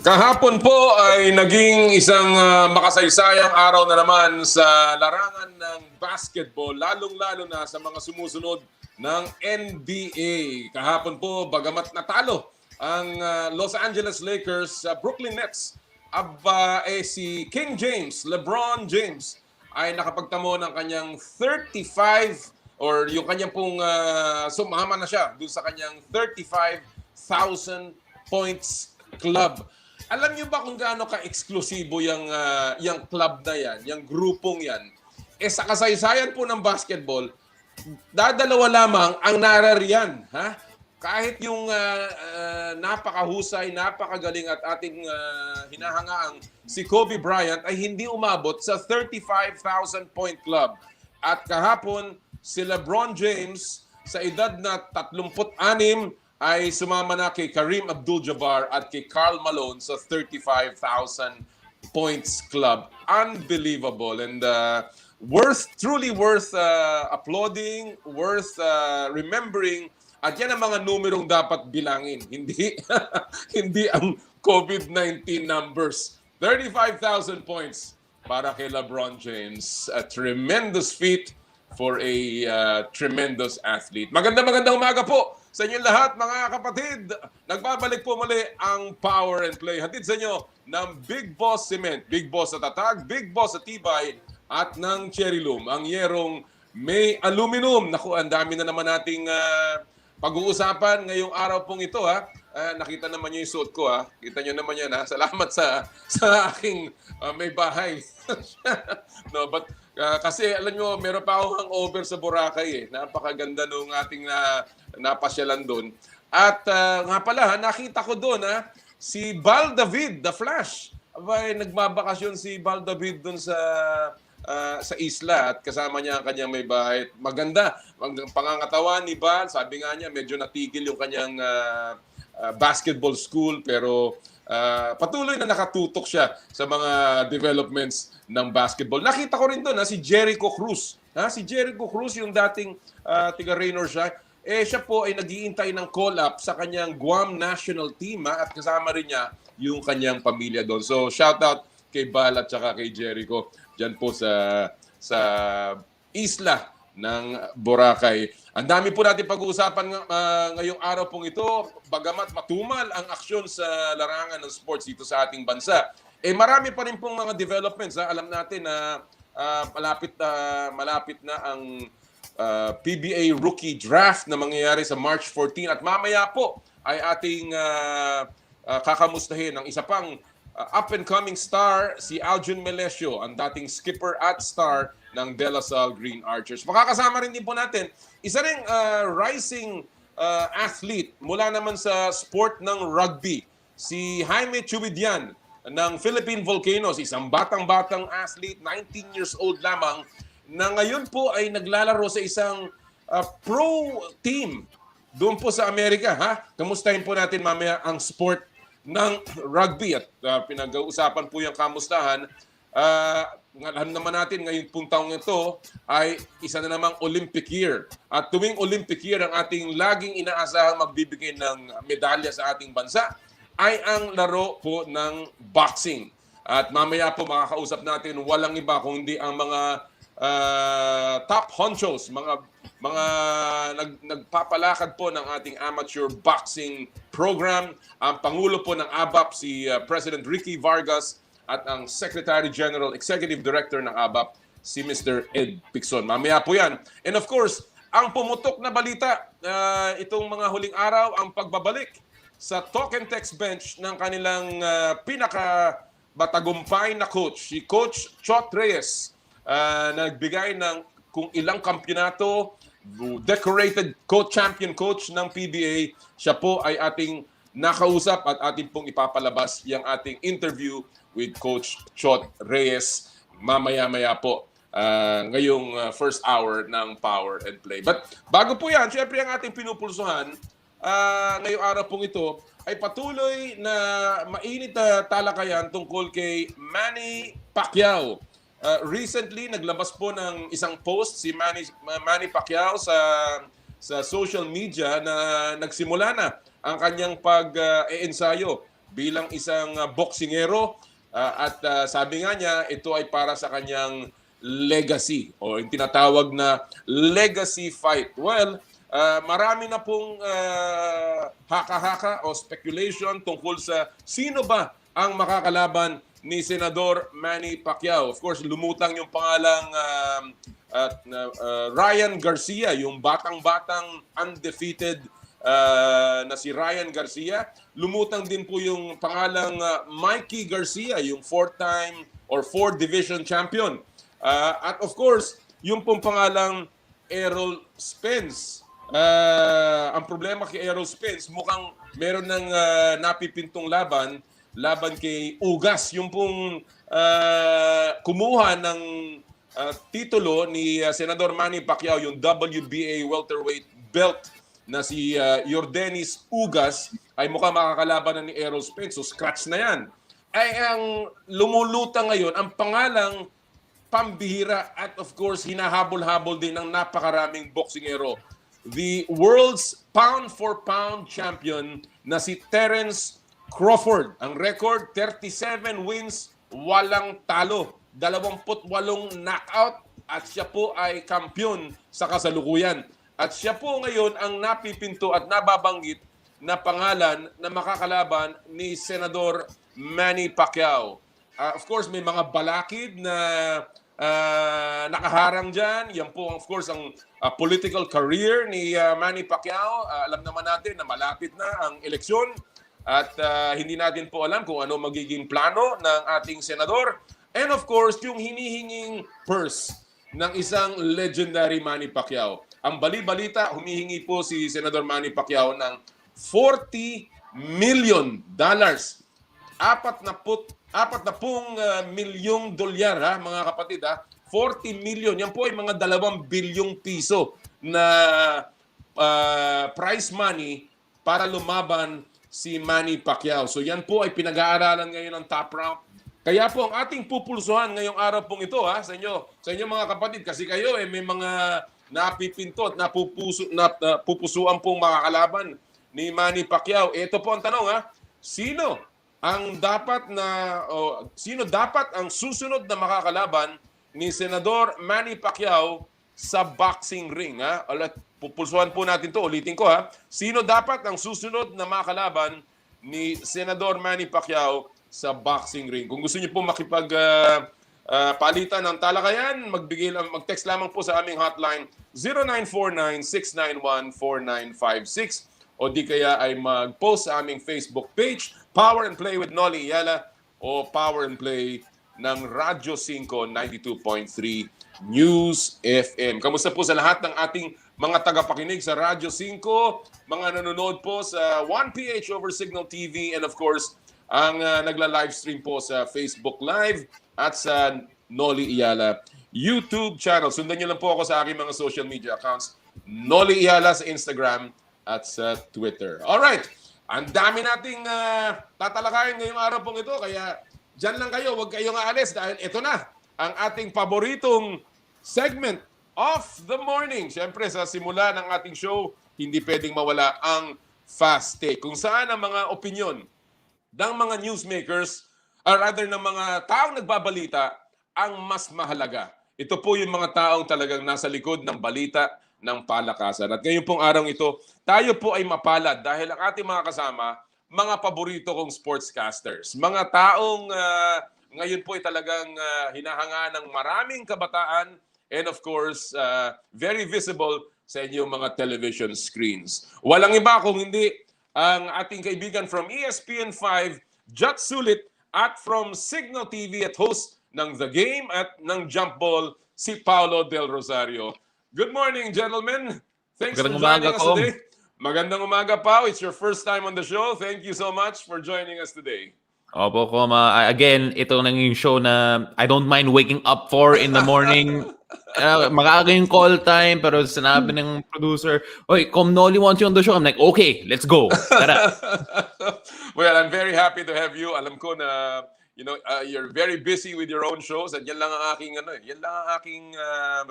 Kahapon po ay naging isang makasaysayang araw na naman sa larangan ng basketball, lalong-lalo na sa mga sumusunod ng NBA. Kahapon po, bagamat natalo ang Los Angeles Lakers sa Brooklyn Nets, si King James, LeBron James, ay nakapagtamo ng kanyang 35 or yung kanyang pong sumama na siya dun sa kanyang 35,000 points club. Alam niyo ba kung gaano ka-eksklusibo yung club na yan, yung grupong yan? Sa kasaysayan po ng basketball, dadalawa lamang ang narariyan. Ha? Kahit yung napakahusay, napakagaling at ating hinahangaang si Kobe Bryant ay hindi umabot sa 35,000 point club. At kahapon, si LeBron James sa edad na 36 ay sumama na kay Kareem Abdul-Jabbar at kay Karl Malone sa 35,000 points club. Unbelievable and truly worth applauding, worth remembering. At yan ang mga numerong dapat bilangin, hindi hindi ang COVID-19 numbers. 35,000 points para kay LeBron James. A tremendous feat for a tremendous athlete. Magandang umaga po sa inyong lahat, mga kapatid. Nagbabalik po muli ang Power and Play. Hatid sa inyo ng Big Boss Cement, Big Boss sa tatag, Big Boss sa tibay, at ng Cherry Loom, ang yerong may aluminum. Naku, ang dami na naman nating pag-uusapan ngayong araw pong ito. Nakita naman niyo yung suot ko. Kita niyo naman yan. Salamat sa aking may bahay. No, but kasi alam nyo, meron pa akong hangover sa Boracay. Napakaganda nung ating napasyalan doon. At nga pala, nakita ko doon si Bal David, The Flash. Abay, nagbabakasyon si Bal David doon sa isla at kasama niya ang kanyang may bahay. Maganda. Ang pangangatawan ni Bal, sabi nga niya, medyo natigil yung kanyang basketball school pero patuloy na nakatutok siya sa mga developments ng basketball. Nakita ko rin doon si Jericho Cruz. Si Jericho Cruz, yung dating tiga Raynor siya. Siya po ay nag-iintay ng call-up sa kanyang Guam national team at kasama rin niya yung kanyang pamilya doon. So shout out kay Bal at saka kay Jericho dyan po sa isla ng Boracay. Ang dami po natin pag-uusapan ngayong araw pong ito, bagamat matumal ang aksyon sa larangan ng sports dito sa ating bansa. Marami pa rin pong mga developments. Alam natin na malapit na ang PBA Rookie Draft na mangyayari sa March 14 at mamaya po ay ating kakamustahin ang isa pang up-and-coming star, si Aljon Melesio, ang dating skipper at star ng De La Salle Green Archers. Makakasama rin din po natin isa ring rising athlete mula naman sa sport ng rugby, si Jaime Chubidian ng Philippine Volcanoes, isang batang-batang athlete, 19 years old lamang, na ngayon po ay naglalaro sa isang pro team doon po sa Amerika. Kamustahin po natin mamaya ang sport ng rugby at pinag-uusapan po yung kamustahan. Alam naman natin ngayon pong taong ito ay isa na namang Olympic year. At tuwing Olympic year, ang ating laging inaasahang magbibigay ng medalya sa ating bansa ay ang laro po ng boxing. At mamaya po makakausap natin walang iba kundi ang mga top honchos, mga nagpapalakad po ng ating amateur boxing program, ang Pangulo po ng ABAP, si President Ricky Vargas, at ang Secretary General, Executive Director ng ABAP, si Mr. Ed Picson. Mamaya po yan. And of course, ang pumutok na balita itong mga huling araw, ang pagbabalik sa talk and text bench ng kanilang pinaka-batagumpay na coach, si Coach Chot Reyes, nagbigay ng kung ilang kampyonato, decorated champion coach ng PBA. Siya po ay ating nakausap at ating pong ipapalabas yung ating interview with Coach Chot Reyes mamaya-maya po ngayong first hour ng Power and Play. But bago po yan, syempre ang ating pinupulsuhan ngayong araw pong ito ay patuloy na mainit na talakayan tungkol kay Manny Pacquiao. Recently, naglabas po ng isang post si Manny Pacquiao sa social media na nagsimula na ang kanyang pag-eensayo bilang isang boksingero at sabi nga niya, ito ay para sa kanyang legacy o yung tinatawag na legacy fight. Well, marami na pong haka-haka o speculation tungkol sa sino ba ang makakalaban ni Senador Manny Pacquiao. Of course, lumutang yung pangalang Ryan Garcia, yung batang-batang undefeated na si Ryan Garcia. Lumutang din po yung pangalang Mikey Garcia, yung four-time or four-division champion. At of course, yung pong pangalang Errol Spence. Ang problema kay Errol Spence, mukhang meron ng napipintong laban kay Ugas, yung pong kumuha ng titulo ni Senador Manny Pacquiao, yung WBA welterweight belt na si Yordenis Ugas, ay mukhang makakalaban na ni Errol Spence. So scratch na yan. Ay ang lumulutang ngayon, ang pangalang pambihira at of course hinahabol-habol din ng napakaraming boksingero. The world's pound-for-pound champion na si Terence Crawford. Ang record, 37 wins, walang talo. 28 knockout at siya po ay kampiyon sa kasalukuyan. At siya po ngayon ang napipinto at nababanggit na pangalan na makakalaban ni Senador Manny Pacquiao. Of course, may mga balakid na nakaharang dyan. Yan po, of course, ang political career ni Manny Pacquiao. Alam naman natin na malapit na ang eleksyon. At hindi natin po alam kung ano magiging plano ng ating senador. And of course, yung hinihinging purse ng isang legendary Manny Pacquiao. Ang bali-balita, humihingi po si Senador Manny Pacquiao ng $40 million. 40 milyong dolyar, ha, mga kapatid. Ha? 40 million. Yan po ay mga 2 bilyong piso na prize money para lumaban si Manny Pacquiao. So yan po ay pinag-aaralan ngayon ng Top Rank. Kaya po ang ating pupulsuhan ngayong araw pong ito, ha, sa inyo mga kapatid, kasi kayo may mga napipinto at napupusuan pong makakalaban ni Manny Pacquiao. Ito po ang tanong, ha, sino dapat ang susunod na makakalaban ni Senador Manny Pacquiao sa boxing ring, ha? Pupulsuhan po natin to, ulitin ko, ha. Sino dapat ang susunod na makakalaban ni Senador Manny Pacquiao sa boxing ring? Kung gusto niyo po palitan ng talakayan, mag-text lamang po sa aming hotline 0949-691-4956 o di kaya ay mag-post sa aming Facebook page, Power and Play with Nolly Iyala o Power and Play ng Radyo 5 92.3 News FM. Kamusta po sa lahat ng ating mga tagapakinig sa Radyo 5, mga nanonood po sa 1PH over Signal TV, and of course, ang nagla-livestream po sa Facebook Live at sa Nolly Iyala YouTube channel. Sundan niyo lang po ako sa aking mga social media accounts, Nolly Iyala sa Instagram at sa Twitter. Alright, ang dami nating tatalakayin ngayong araw pong ito, kaya dyan lang kayo, huwag kayong aalis dahil ito na ang ating paboritong segment of the morning. Siyempre, sa simula ng ating show, hindi pwedeng mawala ang Fast Take, kung saan ang mga opinyon ng mga newsmakers, or rather ng mga taong nagbabalita, ang mas mahalaga. Ito po yung mga taong talagang nasa likod ng balita ng palakasan. At ngayon pong araw ito, tayo po ay mapalad dahil ang ating mga kasama, mga paborito kong sportscasters. Mga taong ngayon po ay talagang hinahanga ng maraming kabataan and of course, very visible sa inyong mga television screens. Walang iba kung hindi ang ating kaibigan from ESPN5, Jat Sulit, at from Signal TV at host ng The Game at ng Jump Ball, si Paolo Del Rosario. Good morning, gentlemen. Thanks for joining us today. Magandang umaga, Pao. It's your first time on the show. Thank you so much for joining us today. Opo, Koma. Again, ito nang yung show na I don't mind waking up 4 in the morning. Makaka yung call time, pero sinabi ng producer, "Oy, Nolly wants you on the show." I'm like, "Okay, let's go." Tara. Well, I'm very happy to have you. Alam ko na you're very busy with your own shows at yan lang ang aking yan lang ang aking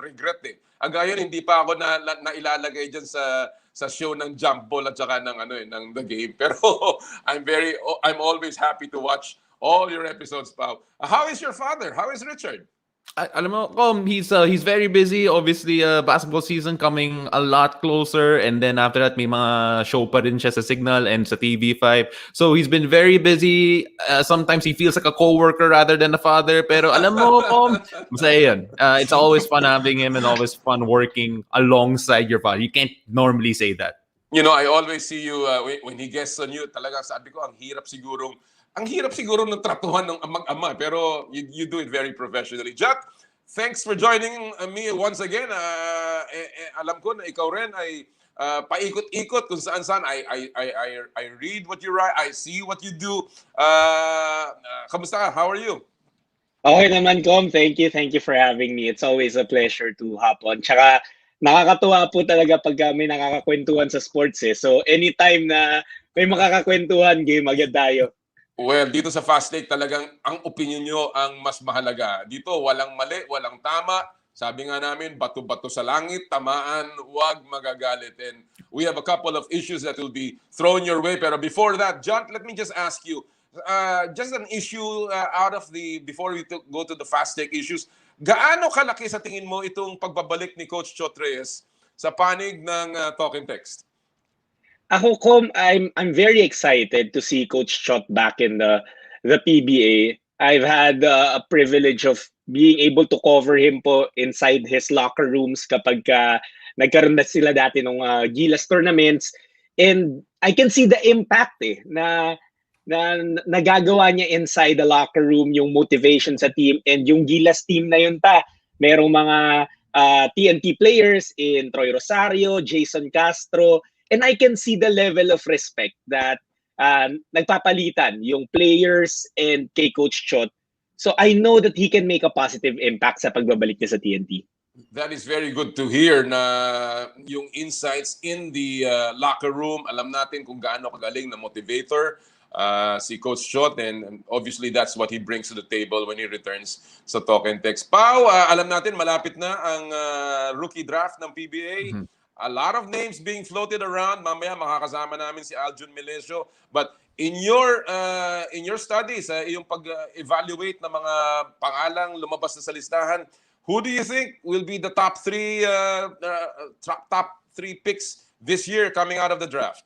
regret eh. Hanggang hindi pa ako nailalagay diyan sa show ng Jump Ball at saka ng The Game. Pero I'm always happy to watch all your episodes, Pao. How is your father? How is Richard? Alam mo, he's very busy. Obviously, basketball season coming a lot closer. And then after that, may mga show pa rin siya sa Signal and sa TV5. So he's been very busy. Sometimes he feels like a co-worker rather than a father. Pero alam mo, masaya yun. It's always fun having him and always fun working alongside your father. You can't normally say that. I always see you when he guests on you. Talaga sabi ko, ang hirap siguro ng tratuhan ng mag-ama, pero you do it very professionally. Jack, thanks for joining me once again. Alam ko na ikaw rin ay paikot-ikot kung saan-saan. I read what you write, I see what you do. Kamusta ka? How are you? Okay naman, Com. Thank you for having me. It's always a pleasure to hop on. Tsaka nakakatuwa po talaga pag may nakakakwentuhan sa sports eh. So anytime na may makakakwentuhan, game agad tayo. Well, dito sa Fast Take talagang ang opinion nyo ang mas mahalaga. Dito walang mali, walang tama. Sabi nga namin, bato-bato sa langit, tamaan, huwag magagalit. And we have a couple of issues that will be thrown your way. Pero before that, John, let me just ask you, just an issue before we go to the Fast Take issues, gaano kalaki sa tingin mo itong pagbabalik ni Coach Chot Reyes sa panig ng Talk and Text? Ako, Com, I'm very excited to see Coach Chot back in the PBA. I've had a privilege of being able to cover him po inside his locker rooms kapag nagkaroon na sila dati ng Gilas tournaments. And I can see the impact na nagagawa niya inside the locker room, yung motivation sa team, and yung Gilas team na yun merong mga TNT players in Troy Rosario, Jason Castro, and I can see the level of respect that nagpapalitan yung players and kay Coach Chot. So I know that he can make a positive impact sa pagbabalik niya sa TNT. That is very good to hear na yung insights in the locker room. Alam natin kung gaano kagaling na motivator si Coach Chot, and obviously that's what he brings to the table when he returns sa Talk and Text. Pao, alam natin malapit na ang rookie draft ng PBA. Mm-hmm. A lot of names being floated around. Mamaya makakasama namin si Aljun Melesio. But in your studies, yung pag-evaluate ng mga pangalang lumabas na sa listahan, who do you think will be the top three picks this year coming out of the draft?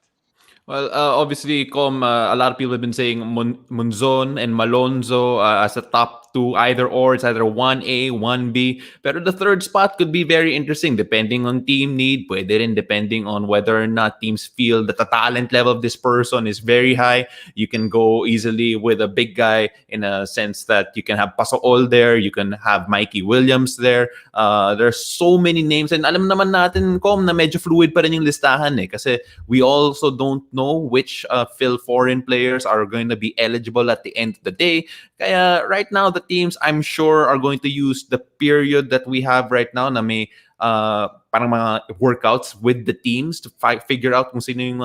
Well, obviously, a lot of people have been saying Munzon and Malonzo as the top two, either or. It's either 1A, 1B. But the third spot could be very interesting depending on team need. Pwede rin depending on whether or not teams feel that the talent level of this person is very high. You can go easily with a big guy in a sense that you can have Pasool there. You can have Mikey Williams there. There's so many names. And alam naman natin, na medyo fluid pa rin yung listahan eh. Kasi we also don't know which Phil foreign players are going to be eligible at the end of the day. Kaya right now, the teams, I'm sure, are going to use the period that we have right now na may parang mga workouts with the teams to figure out kung sino yung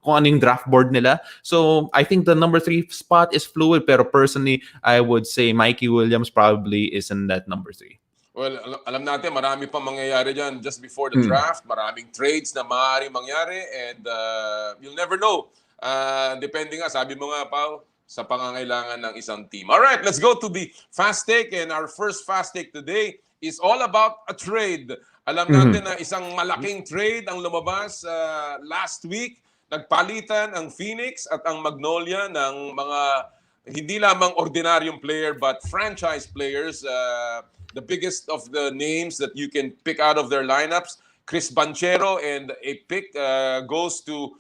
kung ano yung draft board nila. So I think the number 3 spot is fluid, pero personally, I would say Mikey Williams probably is in that number 3. Well, alam natin, marami pa mangyayari dyan just before the draft. Maraming trades na maaaring mangyari, and you'll never know. Depende nga, sabi mo nga, Pao, sa pangangailangan ng isang team. All right, let's go to the Fast Take, and our first Fast Take today is all about a trade. Alam natin na isang malaking trade ang lumabas last week. Nagpalitan ang Phoenix at ang Magnolia ng mga hindi lamang ordinaryong player but franchise players. The biggest of the names that you can pick out of their lineups, Chris Banchero, and a pick goes to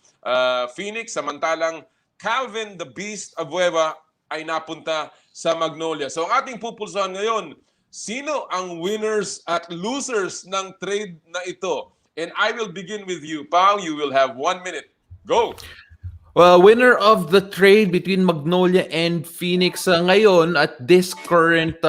Phoenix. Samantalang Calvin the Beast Abueva ay napunta sa Magnolia. So ang ating pupulsahan ngayon, sino ang winners at losers ng trade na ito? And I will begin with you. Pao, you will have 1 minute. Go! Well, winner of the trade between Magnolia and Phoenix ngayon at this current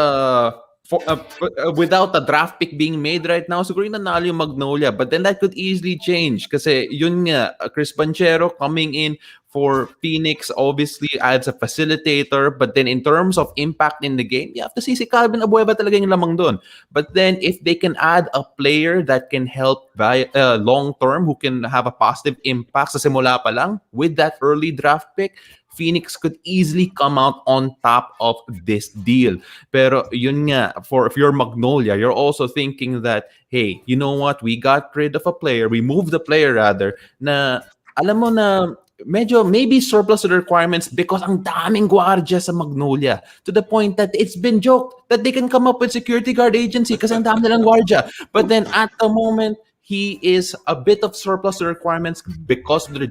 without a draft pick being made right now, siguro yung nanalo yung Magnolia. But then that could easily change. Kasi yun nga, Chris Banchero coming in for Phoenix obviously adds a facilitator. But then in terms of impact in the game, you have to see si Calvin Abueva talaga yung lamang doon. But then if they can add a player that can help long term, who can have a positive impact sa simula pa lang with that early draft pick, Phoenix could easily come out on top of this deal. Pero yun nga, if you're Magnolia, you're also thinking that, hey, you know what? We got rid of a player, we moved the player rather, na alam mo na medyo maybe surplus to the requirements because ang daming gwardiya sa Magnolia to the point that it's been joked that they can come up with security guard agency kasi ang dami nilang gwardiya. But then at the moment, he is a bit of surplus to requirements because of their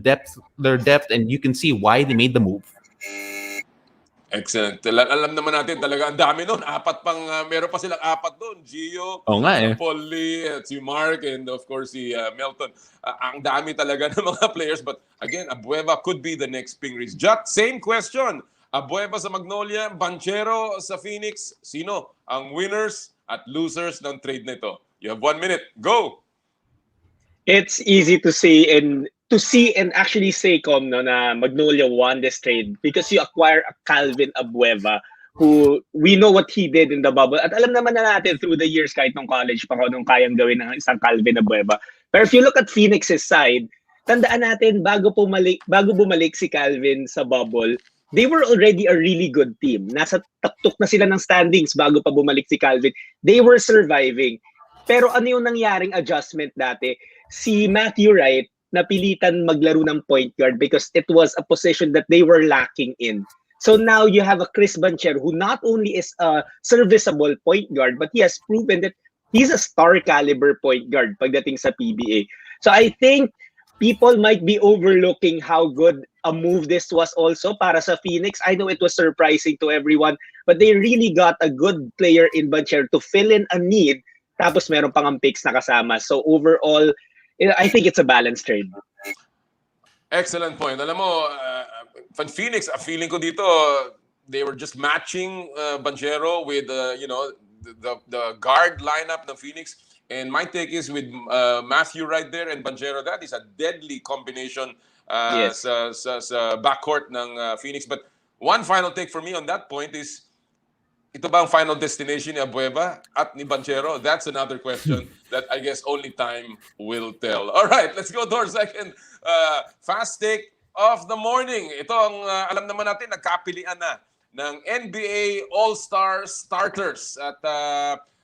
depth, and you can see why they made the move. Excellent. Alam naman natin talaga ang dami nun. Meron pa silang apat doon. Gio, Oo nga eh. Paul Lee, si Mark, and of course si Melton. Ang dami talaga ng mga players. But again, Abueva could be the next Ping Reese. Jot, same question. Abueva sa Magnolia, Banchero sa Phoenix. Sino ang winners at losers ng trade nito? You have 1 minute. Go! It's easy to see and actually say, no, na Magnolia won this trade because you acquire a Calvin Abueva who we know what he did in the bubble. At alam naman na natin through the years kahit nung college pa kung anong kayang gawin ng isang Calvin Abueva. Pero if you look at Phoenix's side, tandaan natin bago bumalik si Calvin sa bubble, they were already a really good team. Nasa taktok na sila ng standings bago pa bumalik si Calvin. They were surviving. Pero ano yung nangyaring adjustment dati? Si Matthew Wright napilitan maglaro ng point guard because it was a position that they were lacking in. So now you have a Chris Banchero who not only is a serviceable point guard, but he has proven that he's a star caliber point guard pagdating sa PBA. So I think people might be overlooking how good a move this was also para sa Phoenix. I know it was surprising to everyone, but they really got a good player in Banchero to fill in a need. Tapos meron pang ang picks na kasama. So overall, I think it's a balanced trade. Excellent point. Alam mo, Phoenix, feeling ko dito, they were just matching Banchero with, the guard lineup ng Phoenix. And my take is with Matthew right there and Banchero, that is a deadly combination Yes. sa backcourt ng Phoenix. But one final take for me on that point is, ito ba ang final destination ni Abueva at ni Banchero? That's another question that I guess only time will tell. All right, let's go to our second fast take of the morning. Ito ang alam naman natin, nagkapilian na ng NBA All-Star starters. At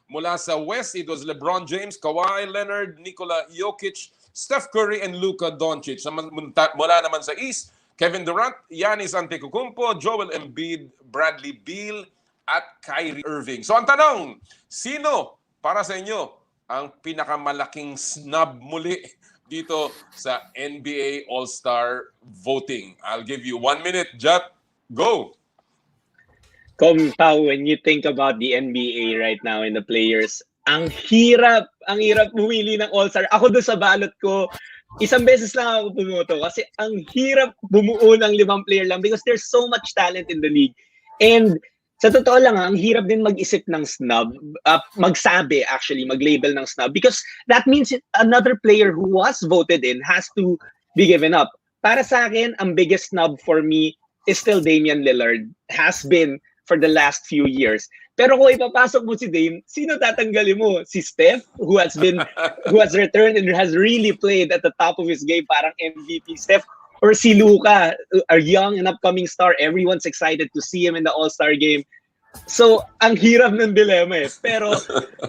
mula sa West, it was LeBron James, Kawhi Leonard, Nikola Jokic, Steph Curry, and Luka Doncic. Mula naman sa East, Kevin Durant, Giannis Antetokounmpo, Joel Embiid, Bradley Beal, at Kyrie Irving. So ang tanong, sino para sa inyo ang pinakamalaking snub muli dito sa NBA All-Star voting? I'll give you 1 minute. Jot, go! Pao, when you think about the NBA right now and the players, ang hirap bumili ng All-Star. Ako doon sa balot ko, isang beses lang ako pumoto kasi ang hirap bumuo ng 5 player lang because there's so much talent in the league. And sa totoo lang, ang hirap din mag-isip ng snub, mag-label ng snub because that means another player who was voted in has to be given up. Para sa akin, ang biggest snub for me is still Damian Lillard, has been for the last few years. Pero kung ipapasok mo si Dame, sino tatanggalin mo? Si Steph, who has returned and has really played at the top of his game, parang MVP Steph, or si Luka, a young and upcoming star. Everyone's excited to see him in the All-Star game. So, ang hirap ng dilemma eh. Pero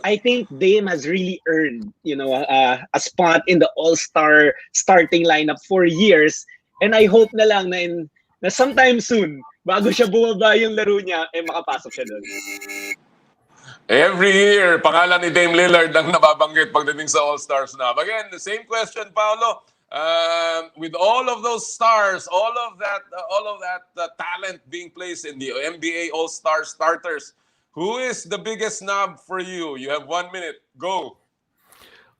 I think Dame has really earned, a spot in the All-Star starting lineup for years. And I hope na lang na sometime soon, bago siya bumaba yung laro niya, makapasok siya doon. Every year, pangalan ni Dame Lillard ang nababanggit pagdating sa All-Stars na. Again, the same question, Paolo. With all of those stars, all of that talent being placed in the NBA All-Star starters, who is the biggest snub for you? You have 1 minute. Go.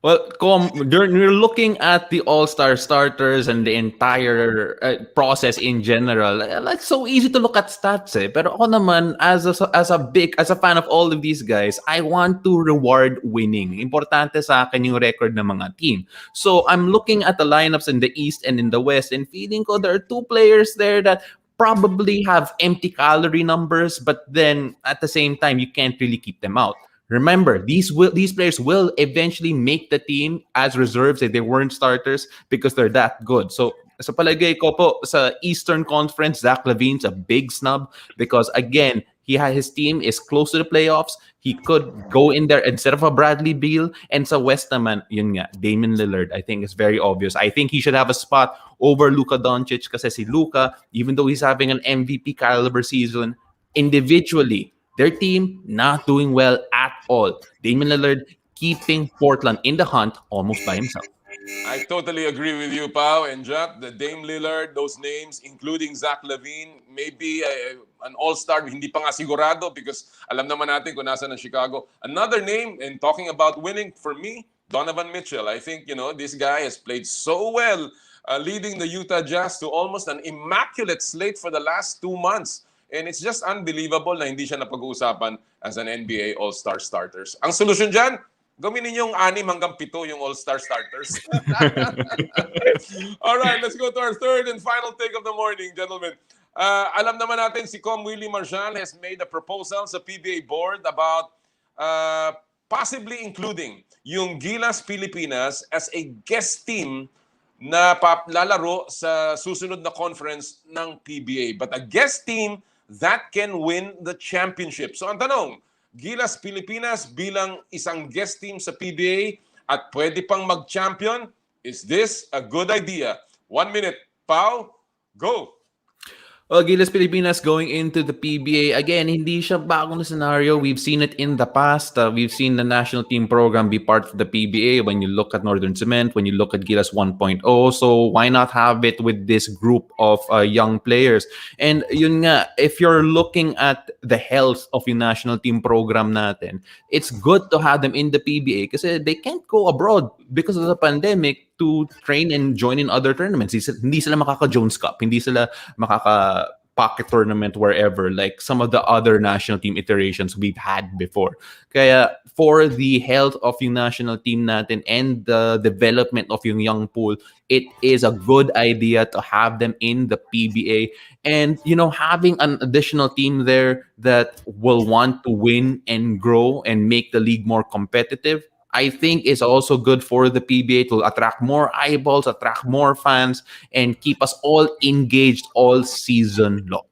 Well, you're looking at the all-star starters and the entire process in general. Like so easy to look at stats, eh. Pero ako naman, as a fan of all of these guys, I want to reward winning. Importante sa akin yung record ng mga team. So I'm looking at the lineups in the East and in the West, and feeling ko there are two players there that probably have empty calorie numbers, but then at the same time, you can't really keep them out. Remember, these players will eventually make the team as reserves if they weren't starters because they're that good. So sa palagay ko po sa Eastern Conference, Zach Levine's a big snub because again, his team is close to the playoffs. He could go in there instead of a Bradley Beal. And sa West naman, yun nga, Damian Lillard, I think is very obvious. I think he should have a spot over Luka Doncic kasi si Luka, even though he's having an MVP caliber season, individually, their team not doing well at all. Damian Lillard keeping Portland in the hunt almost by himself. I totally agree with you, Pao and Jack. The Dame Lillard, those names, including Zach Levine, maybe an all-star, hindi pa nga sigurado because alam naman natin kung nasa ng Chicago. Another name, and talking about winning, for me, Donovan Mitchell. I think, this guy has played so well, leading the Utah Jazz to almost an immaculate slate for the last 2 months. And it's just unbelievable na hindi siya napag-uusapan as an NBA All-Star starters. Ang solusyon dyan, gawin ninyong 6 hanggang 7 yung All-Star starters. All right, let's go to our third and final take of the morning, gentlemen. Alam naman natin si Com Willie Marshall has made a proposal sa PBA board about possibly including yung Gilas Pilipinas as a guest team na lalaro sa susunod na conference ng PBA. But a guest team that can win the championship. So ang tanong, Gilas Pilipinas bilang isang guest team sa PBA at pwede pang mag-champion, is this a good idea? 1 minute. Pao, go! Well, Gilas Pilipinas going into the PBA, again, hindi siya bagong scenario. We've seen it in the past. We've seen the national team program be part of the PBA when you look at Northern Cement, when you look at Gilas 1.0. So why not have it with this group of young players? And yun nga, if you're looking at the health of yung national team program natin, it's good to have them in the PBA kasi they can't go abroad because of the pandemic to train and join in other tournaments. Hindi sila makaka-Jones Cup, hindi sila makaka-pocket tournament wherever like some of the other national team iterations we've had before. Kaya for the health of yung national team natin and the development of yung young pool, it is a good idea to have them in the PBA. And, having an additional team there that will want to win and grow and make the league more competitive, I think is also good for the PBA to attract more eyeballs, attract more fans, and keep us all engaged all season long.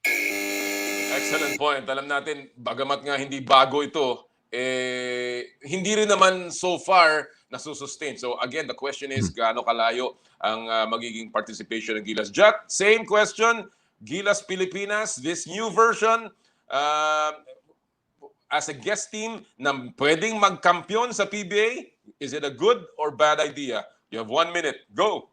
Excellent point. Alam natin, bagamat nga hindi bago ito, hindi rin naman so far nasusustain. So again, the question is, gaano kalayo ang magiging participation ng Gilas? Jack, same question. Gilas Pilipinas, this new version, as a guest team na pwedeng magkampiyon sa PBA, is it a good or bad idea? You have 1 minute. Go!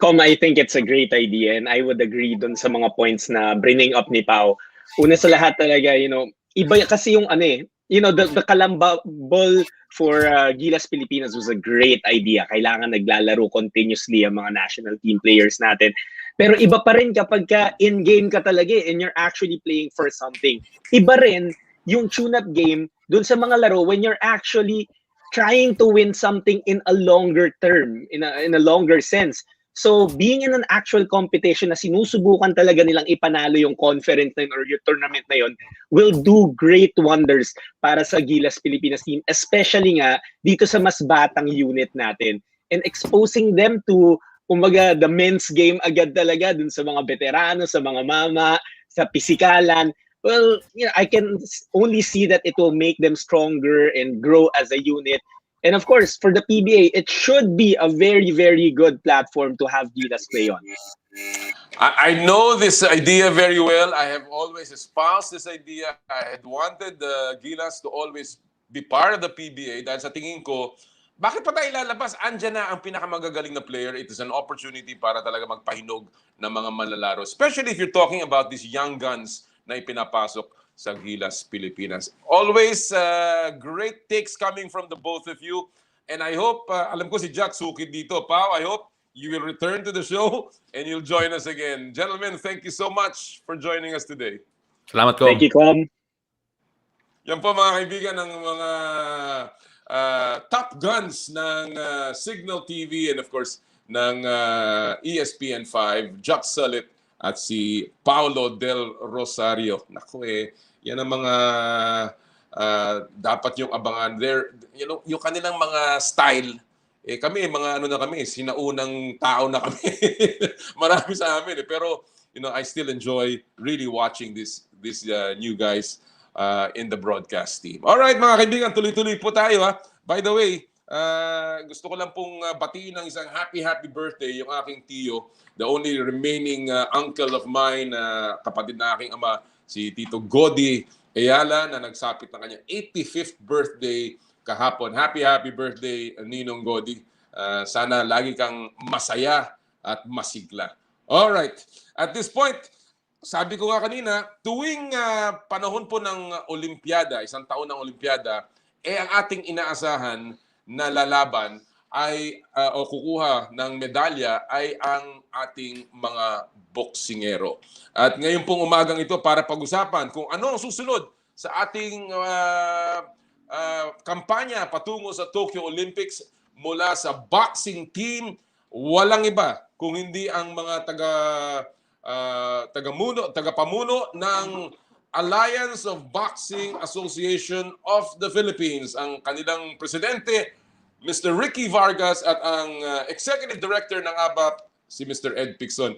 Com, I think it's a great idea and I would agree dun sa mga points na bringing up ni Pao. Una sa lahat talaga, iba kasi yung the Calamba Ball for Gilas Pilipinas was a great idea. Kailangan naglalaro continuously ang mga national team players natin. Pero iba pa rin kapag in-game ka talaga and you're actually playing for something. Iba rin yung tune-up game dun sa mga laro when you're actually trying to win something in a longer term, in a longer sense. So being in an actual competition na sinusubukan talaga nilang ipanalo yung conference na yun or yung tournament na yun will do great wonders para sa Gilas Pilipinas team, especially nga dito sa mas batang unit natin. And exposing them to, kumbaga, the men's game agad talaga dun sa mga veterano, sa mga mama, sa pisikalan. Well, I can only see that it will make them stronger and grow as a unit. And of course, for the PBA, it should be a very, very good platform to have Gilas play on. I know this idea very well. I have always espoused this idea. I had wanted the Gilas to always be part of the PBA dahil sa tingin ko, bakit pa tayo lalabas? Andyan na ang pinakamagagaling na player. It is an opportunity para talaga magpahinog ng mga malalaro. Especially if you're talking about these young guns na ipinapasok sa Gilas Pilipinas. Always great takes coming from the both of you. And I hope, alam ko si Jack Sukid dito. Pao, I hope you will return to the show and you'll join us again. Gentlemen, thank you so much for joining us today. Salamat, Com. Thank you, Com. Yan po mga kaibigan ng mga top guns ng Signal TV and of course ng ESPN5, Jack Sulit at si Paolo Del Rosario. Naku yan ang mga dapat yung abangan. Yung kanilang mga style, kami, mga ano na kami, sinaunang tao na kami. Marami sa amin pero I still enjoy really watching these new guys in the broadcast team. All right, mga kaibigan, tuloy-tuloy po tayo ha. By the way, gusto ko lang pong batiin ng isang happy birthday yung aking tiyo, the only remaining uncle of mine, kapatid na aking ama, si Tito Godi Ayala, na nagsapit ng kanyang 85th birthday kahapon. Happy birthday, Ninong Godi. Sana lagi kang masaya at masigla. All right. At this point, sabi ko nga kanina, tuwing panahon po ng Olimpiada, isang taon ng Olimpiada, ang ating inaasahan na lalaban ay o kukuha ng medalya ay ang ating mga boksingero. At ngayon pong umagang ito para pag-usapan kung ano ang susunod sa ating kampanya patungo sa Tokyo Olympics mula sa boxing team, walang iba kung hindi ang mga tagapamuno ng Alliance of Boxing Association of the Philippines, ang kanilang presidente, Mr. Ricky Vargas, at ang executive director ng ABAP, si Mr. Ed Picson.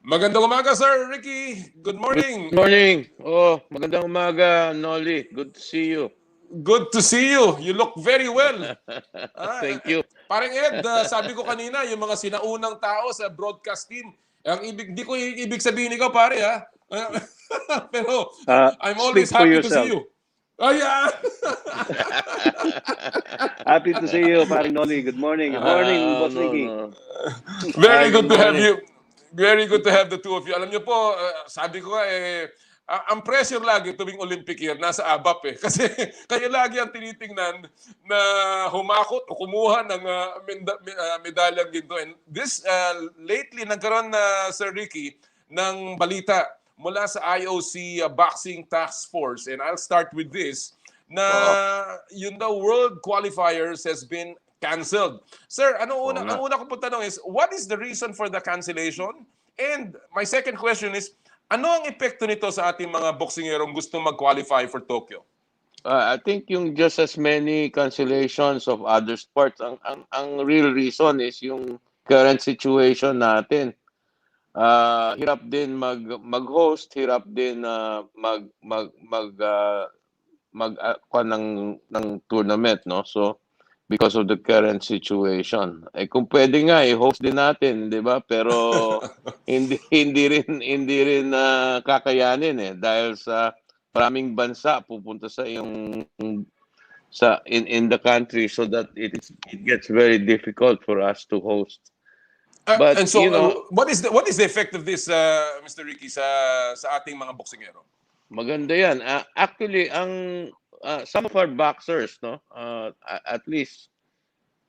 Magandang umaga, Sir Ricky. Good morning. Good morning. Magandang umaga, Nolly. Good to see you. Good to see you. You look very well. Thank you. Parang Ed, sabi ko kanina, yung mga sinaunang tao sa broadcast team, di ko ibig sabihin ikaw, pare, ha? Pero I'm always happy to see you. Oh, yeah. Happy to see you, Paring Noli. Good morning. Good morning, Boss Ricky. Very good to have you. Very good to have the two of you. Alam niyo po, sabi ko nga, ang pressure lagi tuwing Olympic year, nasa ABAP . Kasi kayo lagi ang tinitingnan na humakot o kumuha ng medalyang ginto. And this, lately, nagkaroon na, Sir Ricky, ng balita mula sa IOC Boxing Task Force. And I'll start with this, na yung the world qualifiers has been canceled. Sir, ang una ko po tanong is, what is the reason for the cancellation? And my second question is, ano ang epekto nito sa ating mga boksingerong gusto mag-qualify for Tokyo? I think yung just as many cancellations of other sports, ang real reason is yung current situation natin. Hirap din mag-host, hirap din ng tournament, no? So because of the current situation. Kung pwede nga i-host din natin, 'di ba? Pero hindi rin kakayanin dahil sa maraming bansa pupunta sa in the country, so that it gets very difficult for us to host. But and so what is the effect of this, Mr. Ricky, sa ating mga boksingero? Maganda 'yan. Actually, some of our boxers, no, at least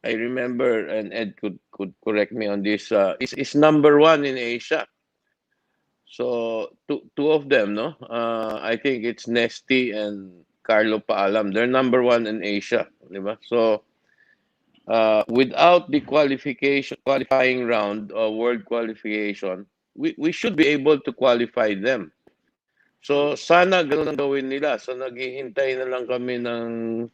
I remember, and Ed could correct me on this, is number 1 in Asia. So two of them, no, I think it's Nesty and Carlo Paalam. They're number 1 in Asia, di ba? So without the qualifying round, world qualification, we should be able to qualify them. So sana ganoon ang gawin nila. So naghihintay na lang kami ng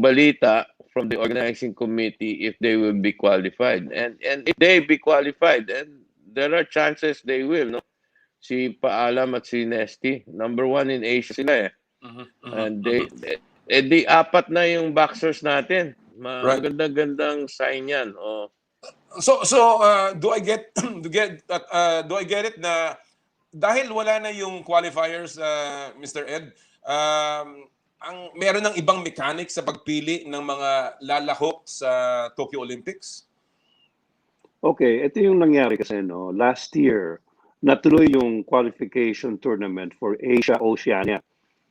balita from the organizing committee if they will be qualified. And if they be qualified, and there are chances they will, no? Si Paalam at si Nesty, number 1 in Asia sila . And they apat na yung boxers natin. Maganda-gandang sign yan. So do I get it na dahil wala na yung qualifiers, Mr. Ed, meron ng ibang mechanics sa pagpili ng mga lalahok sa Tokyo Olympics? Okay, ito yung nangyari kasi, no? Last year, natuloy yung qualification tournament for Asia-Oceania,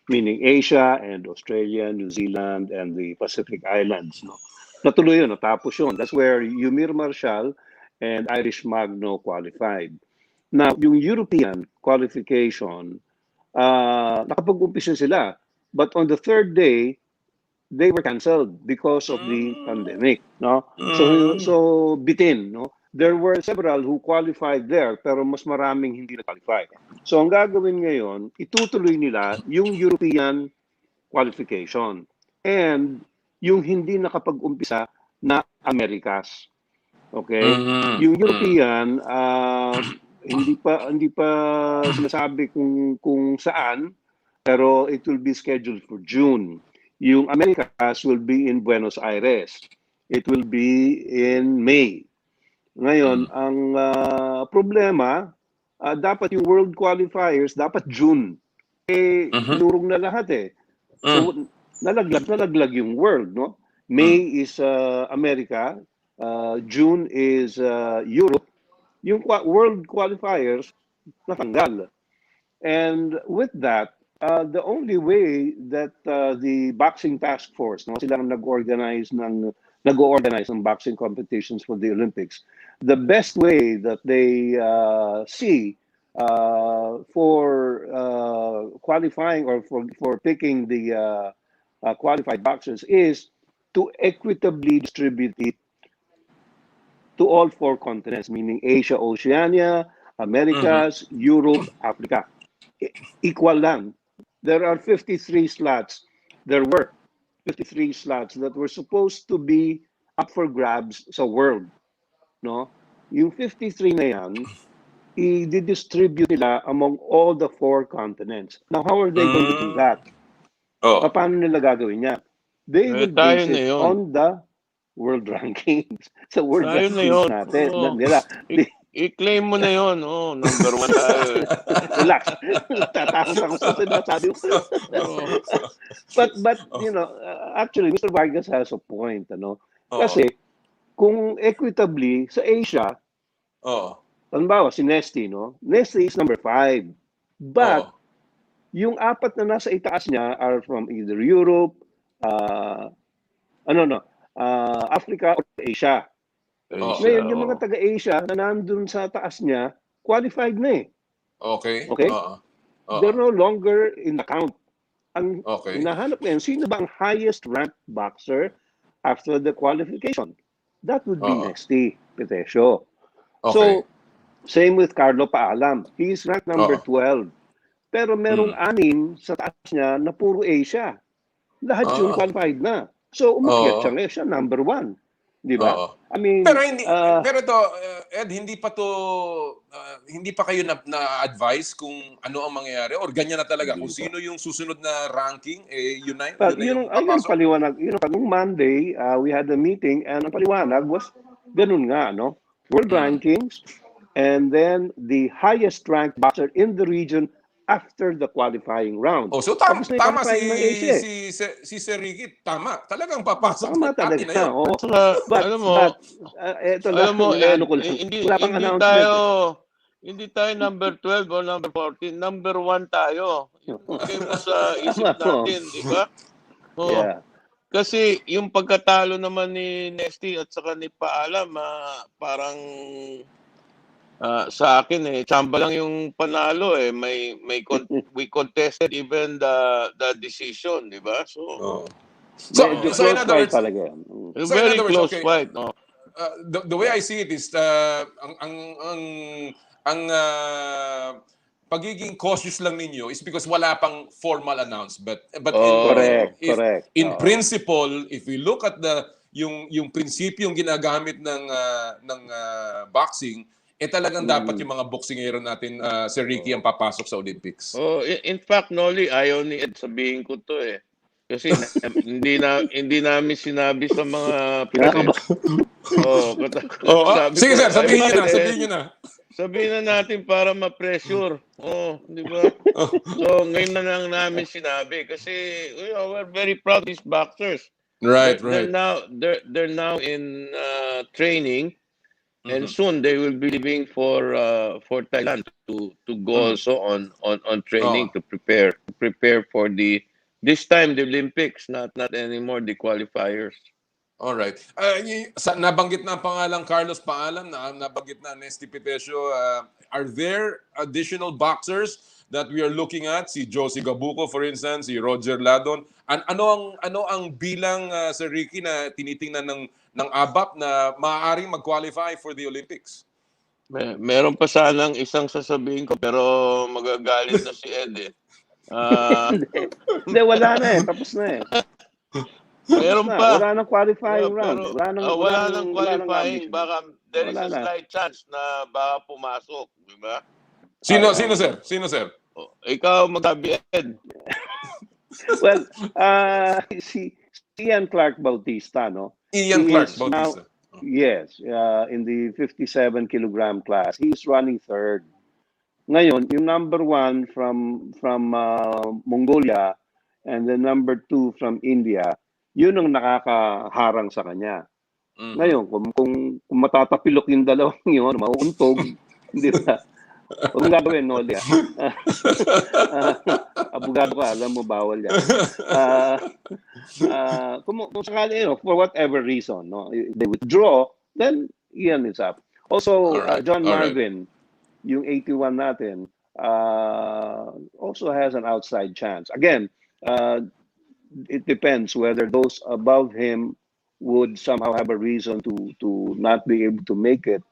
meaning Asia and Australia, New Zealand, and the Pacific Islands, no? Natuloy yun, natapos yun. That's where Yumir Marshall and Irish Magno qualified. Now, yung European qualification, nakapag-umpisa sila. But on the third day, they were canceled because of the pandemic. No? So bitin. No? There were several who qualified there, pero mas maraming hindi na-qualify. So ang gagawin ngayon, itutuloy nila yung European qualification and yung hindi nakapag-umpisa na Americas. Okay? Yung European, hindi pa sinasabi kung saan, pero it will be scheduled for June. Yung Americas will be in Buenos Aires. It will be in May. Ngayon, ang problema, dapat yung world qualifiers, dapat June. Durog na lahat eh. So, nalaglag yung world, no? May is America, June is Europe. Yung world qualifiers, natanggal. And with that, the only way that the boxing task force, no, sila ang nag-organize ng boxing competitions for the Olympics, the best way that they see for qualifying or for picking the qualified boxers is to equitably distribute it to all four continents, meaning Asia, Oceania, Americas, Europe, Africa. Equal lang. There are 53 slots. There were 53 slots that were supposed to be up for grabs sa world. No? Yung 53 na yan, i-distribute nila among all the four continents. Now, how are they going to do that? Paano nila gagawin niya? They will base it on the world rankings. Sa world rankings natin. Nila. I-claim mo na yun. Number 1 tayo. Relax. Tatakot ako sa sinasabi mo. But you know, actually, Mr. Vargas has a point. Ano? Kasi, kung equitably, sa Asia, halimbawa, si Nesty, no? Nesty is number 5. But, yung 4 na nasa itaas niya are from either Europe, Africa or Asia. Ngayon, yung mga taga-Asia na nandun sa taas niya, qualified na eh. Okay. They're no longer in the count. Ang hinahanap ngayon, sino ba ang highest ranked boxer after the qualification? That would be Nesty Petesio. So, same with Carlo Paalam. He's ranked number 12. Pero merong 6 sa taas niya na puro Asia. Lahat yun qualified na. So, umakyat siya ngayon. Siya number 1. Di ba? I mean, pero to, Ed, hindi pa kayo na-advise kung ano ang mangyayari or ganyan na talaga kung sino yung susunod na ranking, yun paliwanag. Nung Monday, we had a meeting and ang paliwanag was ganun nga, no? World rankings and then the highest ranked boxer in the region after the qualifying round. So tama si Sir Ricky, tama. Talagang papasok na talaga na yun. Hindi tayo number 12 o number 14, number 1 tayo. Ilagay mo sa isip natin, di ba? Kasi yung pagkatalo naman ni Nesty at saka ni Paalam, parang sa akin tsamba lang yung panalo we contested even the decision, di ba? So in other words, very close fight. The way I see it is ang pagiging cautious lang ninyo is because wala pang formal announcement. But correct. In principle, if we look at yung prinsipyong ginagamit ng boxing, talagang dapat yung mga boksingero natin, Sir Ricky, ang papasok sa Olympics. In fact, Noli, ayaw ni Ed sabihin ko to eh. Kasi hindi namin sinabi sa mga sige sir, sabihin nyo na. Sabihin na natin para ma-pressure. Di ba? So, ngayon na lang namin sinabi kasi we're very proud of these boxers. Right. They're now in training. And soon they will be leaving for Thailand to go also on training to prepare for this time the Olympics, not anymore the qualifiers. Alright. Nabanggit na ang pangalang Carlos Paalam, nabanggit na Nesty Petesio. Are there additional boxers that we are looking at? Si Josie Gabuco, for instance, si Roger Ladon. Ano ang bilang, Sir Ricky, na tinitingnan ng ABAP na maaaring mag-qualify for the Olympics? Meron pa sanang isang sasabihin ko pero magagalit na si Ed eh. Hindi, wala na eh. Tapos na eh. Meron Na, pa. wala nang qualifying Pero, round. wala nang qualifying. ambition. Baka there is Wala a na. slight chance na baka pumasok. Di ba? Sino, sir? Sino, sir? Ikaw magsabi, Ed. Well, si Ian Clark Bautista, no? Ian He Clark is Bautista. Yes, in the 57 kilogram class, he's running third. Ngayon, yung number one from Mongolia and the number two from India, yun ang nakakaharang sa kanya. Mhm. Ngayon, kung matatapilok yung dalawang yun, mauuntog, hindi ba? Huwag mong gagawin, Noli. Abogado ka, alam mo, bawal yan. Kung sakali, for whatever reason, no, they withdraw, then Ian is up. Also, Alright, John alright. Marvin, yung 81 natin, also has an outside chance. Again, it depends whether those above him would somehow have a reason to not be able to make it.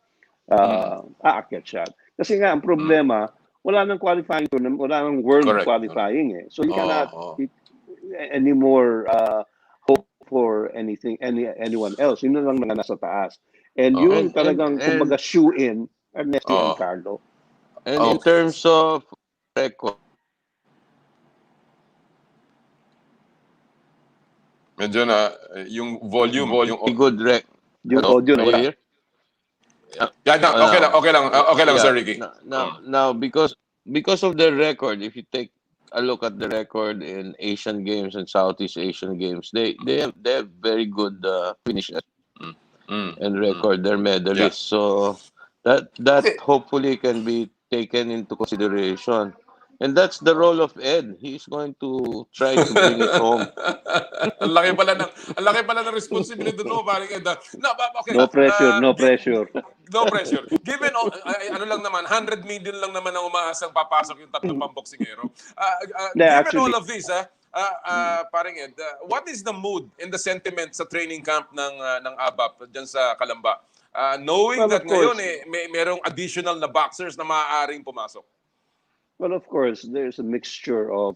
Aakyat siya. Kasi nga, ang problema, wala nang qualifying tournament, wala nang world Correct, qualifying eh. So you cannot Oo. anymore hope for anyone else. Yun na lang mga nasa taas. And Oo. yun talagang, And- kumbaga, shoe-in, Ernesto Oo. and Carlo. And in Okay. terms of record, Medyo na, yung volume, yung... good rec. Yung Ano? audio na wala. Here? Yeah, no, okay lang, Yeah. Sir Ricky. Now, because of their record, if you take a look at the record in Asian Games and Southeast Asian Games, they have very good finishes Mm. and record. They're medalists, so that hopefully can be taken into consideration. And that's the role of Ed. He's going to try to bring it home. Ang laki pala ng responsibility mo, parang Ed. Okay. No pressure, no pressure. No pressure. Given, ano lang naman, 100 million lang naman ang umaasang papasok yung tatlong pamboksingero. Given actually- all of this, parang Ed, what is the mood and the sentiment sa training camp ng ABAP dyan sa Kalamba? Knowing Well, that of course. ngayon, merong additional na boxers na maaaring pumasok. Well, of course, there's a mixture of,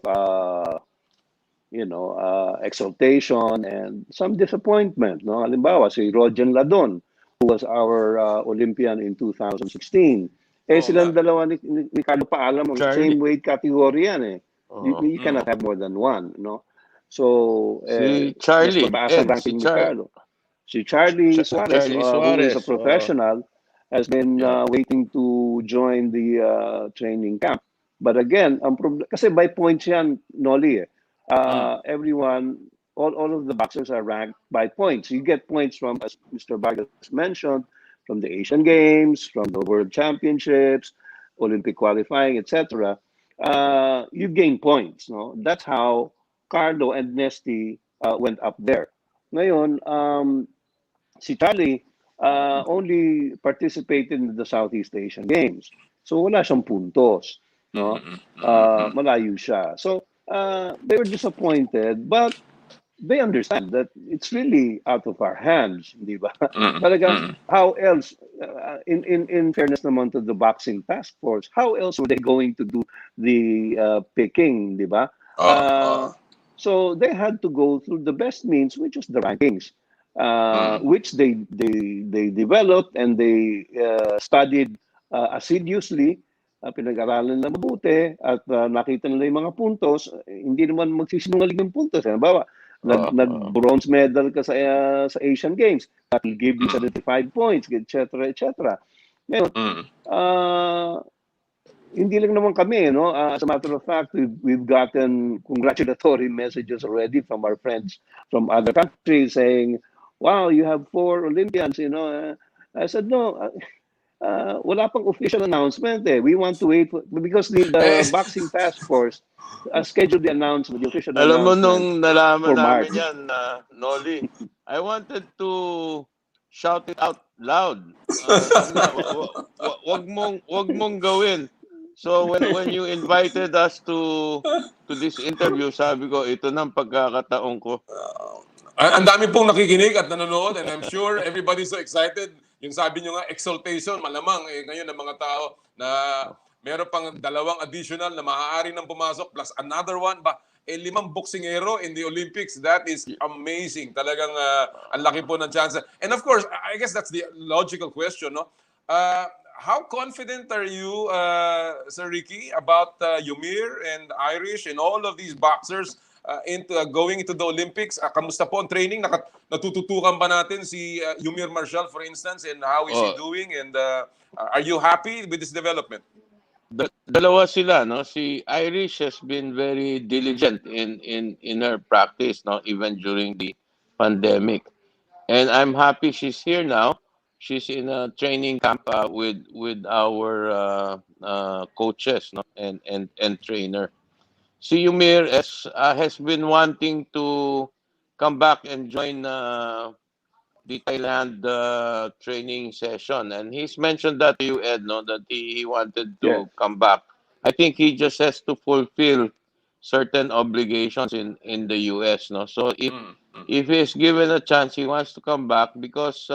exaltation and some disappointment. No, halimbawa si Roger Ladon, who was our Olympian in 2016. Oo Silang nga. dalawa ni Carlo Paalam, ang Charlie. same weight category yan eh. Oo. You cannot have more than one, no? So, Si Charlie, mas mataas ang Ed, ranking si ni Carlo. Si Charlie Suarez, Charlie who is a Suarez, professional, has been waiting to join the training camp. But again, ang problem, kasi by points yan, Noli eh. Everyone, all of the boxers are ranked by points. You get points from, as Mr. Vargas mentioned, from the Asian Games, from the World Championships, Olympic qualifying, etc. You gain points. No, that's how Carlo and Nesty went up there. Ngayon, si Charlie only participated in the Southeast Asian Games, so wala siyang puntos. No, malayo siya. So they were disappointed, but they understand that it's really out of our hands, di ba? Talagang, how else, in fairness naman to the boxing task force, how else were they going to do the picking, di ba? So they had to go through the best means, which is the rankings, which they developed and they studied assiduously. Pinag-aralan na mabuti at nakita nila yung mga puntos. Hindi naman magsisinungaling yung puntos. Halimbawa, nag-bronze medal ka sa Asian Games, that will give you 75 points, etc., etc. Ngayon, hindi lang naman kami, no? As a matter of fact, we've gotten congratulatory messages already from our friends from other countries saying, "Wow, you have 4 Olympians." I said, "No, wala pang official announcement eh. We want to wait because the boxing task force scheduled the announcement, the official Alam mo, announcement nung nalaman for namin March." yan, Noli, I wanted to shout it out loud. Sabi niya, wag mong gawin. So when you invited us to this interview, sabi ko, ito na ang pagkakataon ko. Ang dami pong nakikinig at nanonood, and I'm sure everybody's so excited. Yung sabi nyo nga, exaltation, malamang ngayon ng mga tao na meron pang 2 additional na maaari nang pumasok plus another one ba 5 boksingero in the Olympics. That is amazing. Talagang ang laki po ng chance. And of course, I guess that's the logical question, no? How confident are you, Sir Ricky, about Yumir and Irish and all of these boxers into going into the Olympics? Kamusta po ang training? Natututukan ba natin si Yumir Marshall, for instance, and how is he doing? And are you happy with this development? Dalawa sila, no? Si Irish has been very diligent in her practice, no? Even during the pandemic. And I'm happy she's here now. She's in a training camp with our coaches, no? And trainer. Si Yumir has been wanting to come back and join the Thailand training session, and he's mentioned that to you, Ed, no, that he wanted to come back. I think he just has to fulfill certain obligations in the US, no. So if he's given a chance, he wants to come back because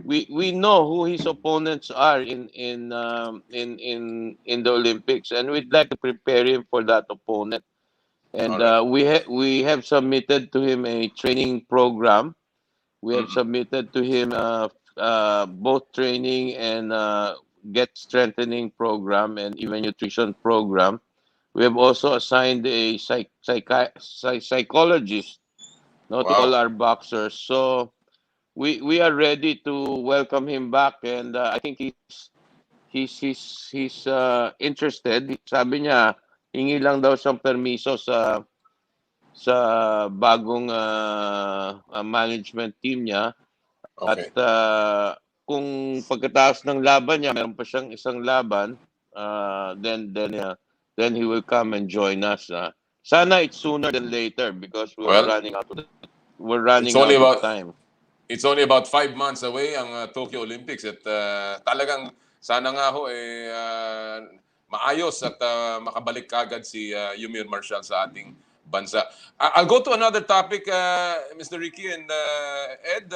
we know who his opponents are in the Olympics, and we'd like to prepare him for that opponent. And we have submitted to him a training program. We have submitted to him both training and get strengthening program and even nutrition program. We have also assigned a psychologist, no, to all our boxers. So we are ready to welcome him back, and I think he's interested. Sabi niya, hingi lang daw siyang permiso sa bagong management team niya. Okay. At kung pagkatapos ng laban niya, meron pa siyang isang laban, then he will come and join us. Sana it's sooner than later because we're running out of time. It's only about 5 months away ang Tokyo Olympics at talagang sana nga ho maayos at makabalik kagad si Yumir Marshall sa ating bansa. I'll go to another topic, Mr. Ricky and Ed.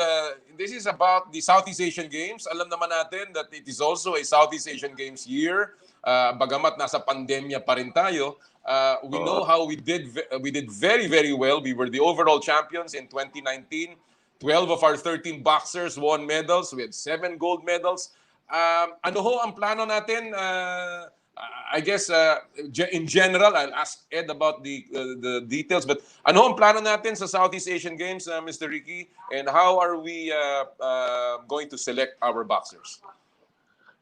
This is about the Southeast Asian Games. Alam naman natin that it is also a Southeast Asian Games year. Bagamat nasa pandemya pa rin tayo, we know how we did very, very well. We were the overall champions in 2019. 12 of our 13 boxers won medals. We had 7 gold medals. Ano ho ang plano natin? I guess in general, I'll ask Ed about the details. But ano ang plano natin sa Southeast Asian Games, Mr. Ricky? And how are we going to select our boxers?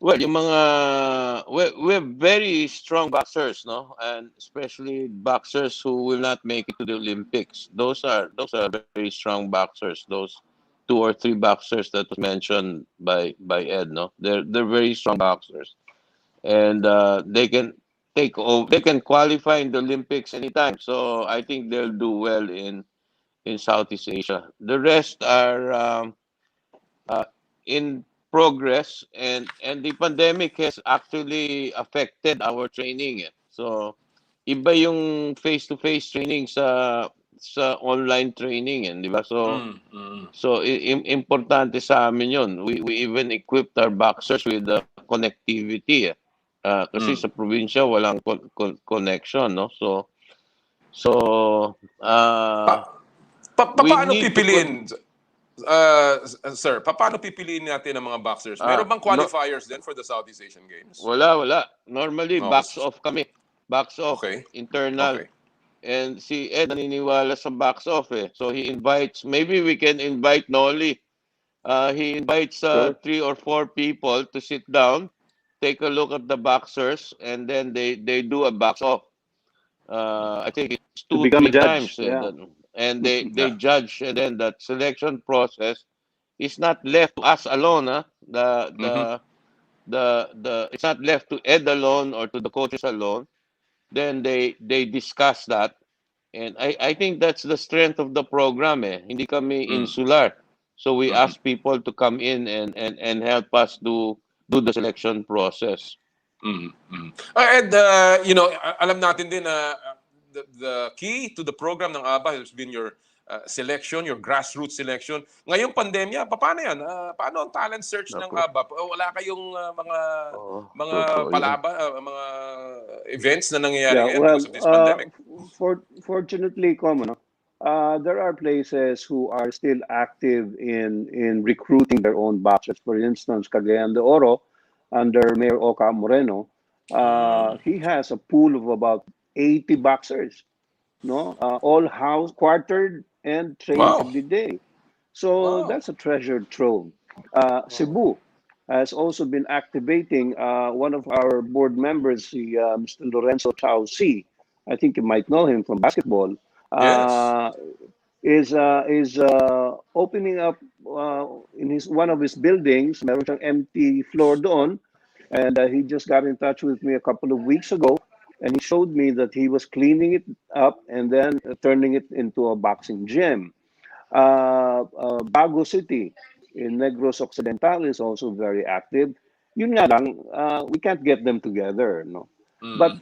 Well, we have very strong boxers, no, and especially boxers who will not make it to the Olympics. Those are very strong boxers. Those 2 or 3 boxers that was mentioned by Ed, no, they're very strong boxers, and they can take over. They can qualify in the Olympics anytime. So I think they'll do well in Southeast Asia. The rest are in progress, and the pandemic has actually affected our training. So iba yung face-to-face training sa online training, di ba? So importante sa amin yun. We even equipped our boxers with connectivity. Kasi sa probinsya walang connection, no? Paano pipiliin? Sir, paano pipiliin natin ang mga boxers? Meron bang qualifiers then for the Southeast Asian Games? Wala. Normally, box off kami. Box off, internal. Okay. And si Ed naniniwala sa box off eh. So he invites, maybe we can invite Noli. He invites 3 or 4 people to sit down, take a look at the boxers, and then they do a box off. I think it's 2 or 3 times. And they judge, and then that selection process is not left to us alone. It's not left to Ed alone or to the coaches alone. Then they discuss that, And I think that's the strength of the program. Hindi kami Mm. insular. So we Mhm. ask people to come in and help us do the selection process. Mm, mm. And alam natin din na the key to the program ng ABA has been your selection, your grassroots selection. Ngayong pandemya, paano yan? Paano ang talent search ng Naku. ABA? Wala kayong Oo, mga totoo yun. mga events na nangyayari Yeah, ngayon well, because of this pandemic? fortunately, common, there are places who are still active in recruiting their own boxers. For instance, Cagayan de Oro, under Mayor Oka Moreno, he has a pool of about 80 boxers, no, all house quartered and trained Wow. every day. So Wow. that's a treasure trove. Cebu has also been activating one of our board members, Mr. Lorenzo Chao C. I think you might know him from basketball. Yes. Is opening up in his one of his buildings. Meron siyang empty floor doon, and he just got in touch with me a couple of weeks ago, and he showed me that he was cleaning it up and then turning it into a boxing gym. Bago City in Negros Occidental is also very active. Yun nga lang, we can't get them together, no. But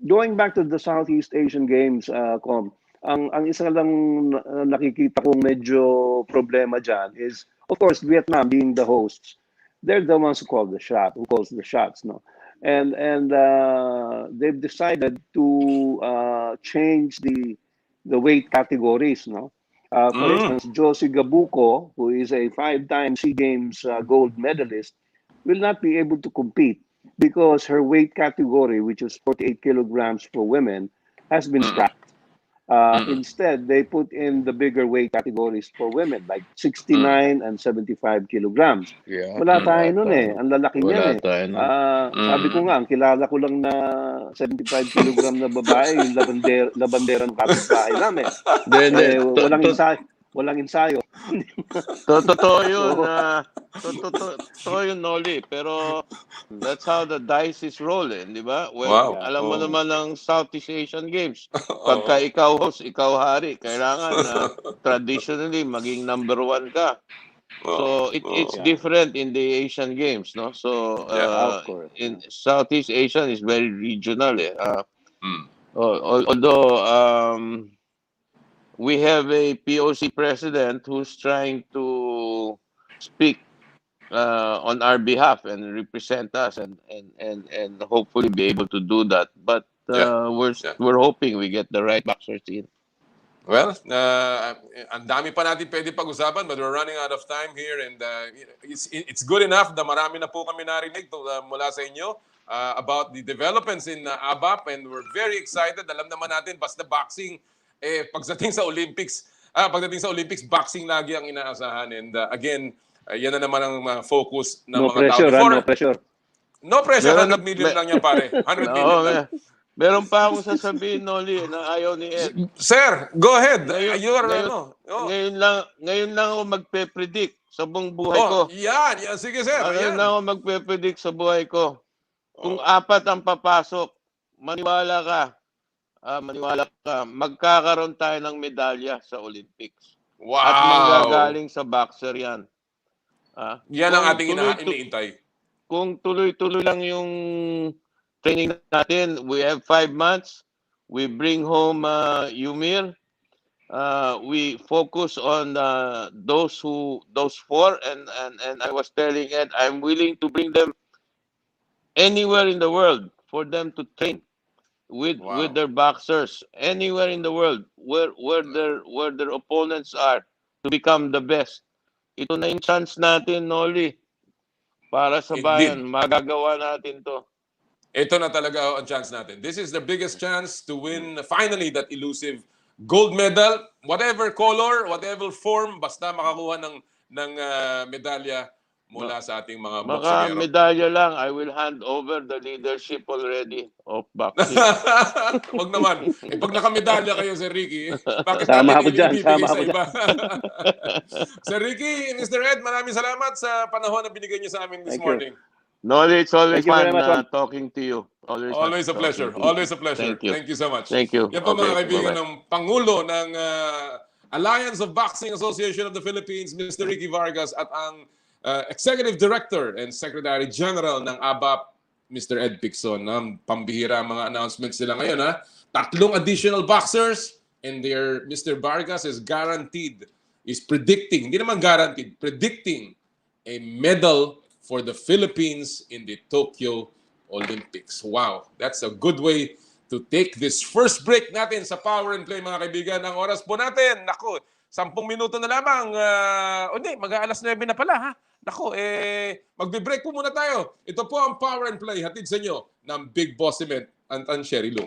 going back to the Southeast Asian Games, ang isa lang nakikita kong medyo problema dyan is, of course, Vietnam being the hosts, they're the ones who calls the shots, no. And they've decided to change the weight categories, no. For instance, Josie Gabuco, who is a 5-time SEA Games gold medalist, will not be able to compete because her weight category, which is 48 kilograms for women, has been scrapped. Instead, they put in the bigger weight categories for women, like 69 and 75 kilograms. Yeah. Wala tayo nun eh. Ang lalaki niyan Wala eh. tayo nun. Sabi ko nga, ang kilala ko lang na 75 kilogram na babae, yung labandera ng kapitbahay namin. Walang ensayo. Totoo yun. So, Totoo yun, Noli. Pero that's how the dice is rolling, di ba? Well, Wow. alam mo Oh. naman ng Southeast Asian Games. Pagka ikaw host, ikaw hari, kailangan na traditionally maging number 1 ka. So it's Yeah. different in the Asian Games, no? So of course. in Southeast Asian is very regional. Mm. Although we have a POC president who's trying to speak on our behalf and represent us and hopefully be able to do that. But we're hoping we get the right boxers in. Well, ang dami pa natin pwede pag-usapan, but we're running out of time here, and it's good enough na marami na po kami narinig mula sa inyo about the developments in ABAP, and we're very excited. Alam naman natin, basta boxing, pagdating sa Olympics, boxing lagi ang inaasahan. And again, yan na naman ang focus ng mga tao. No pressure. No pressure, Meron 100 million lang yan, pare. 100 million Oo, lang. meron pa akong sasabihin, Noli, na ayaw ni Ed. Sir, go ahead. Ngayon lang ako magpe-predict sa buong buhay ko. Yan. Sige, sir. Ngayon lang ako magpe-predict sa buhay ko. Kung 4 ang papasok, maniwala ka, magkakaroon tayo ng medalya sa Olympics. Wow. At manggagaling sa boxer yan. Yan ang ating iniintay. Kung tuloy-tuloy lang yung training natin, we have 5 months. We bring home Yumir. We focus on those 4, and I was telling Ed, I'm willing to bring them anywhere in the world for them to train with their boxers, anywhere in the world where their opponents are, to become the best. Ito na yung chance natin, Noli, para sa bayan. Magagawa natin to. Ito na talaga ang chance natin. This is the biggest chance to win finally that elusive gold medal, whatever color, whatever form, basta makakuha ng medalya mula sa ating mga boksingero. Medalya lang, I will hand over the leadership already of boxing. Wag naman. Pag nakamedalya kayo, Sir Ricky, bakit Sama ako natin dyan, ibibigay sama sa ako iba? Sir Ricky, Mr. Ed, maraming salamat sa panahon na binigay niyo sa amin this morning. Noli, it's always Thank you very fun much, talking to you. Always a pleasure. Always a pleasure. Thank you. Thank you so much. Thank you. Yan po mga Okay, kaibigan bye-bye. ng Pangulo ng Alliance of Boxing Association of the Philippines, Mr. Ricky Vargas, at ang Executive Director and Secretary General ng ABAP, Mr. Ed Picson. Pambihira ang mga announcements nila ngayon. 3 additional boxers, and Mr. Vargas is predicting, hindi naman guaranteed, predicting a medal for the Philippines in the Tokyo Olympics. Wow, that's a good way to take this first break natin sa Power and Play, mga kaibigan. Ang oras po natin, naku, 10 minuto na lamang. Hindi, mag-aalas 9 na pala, ha? Naku, magbe-break po muna tayo. Ito po ang Power and Play, hatid sa inyo ng Big Boss Cement, Antan Sherry Lu.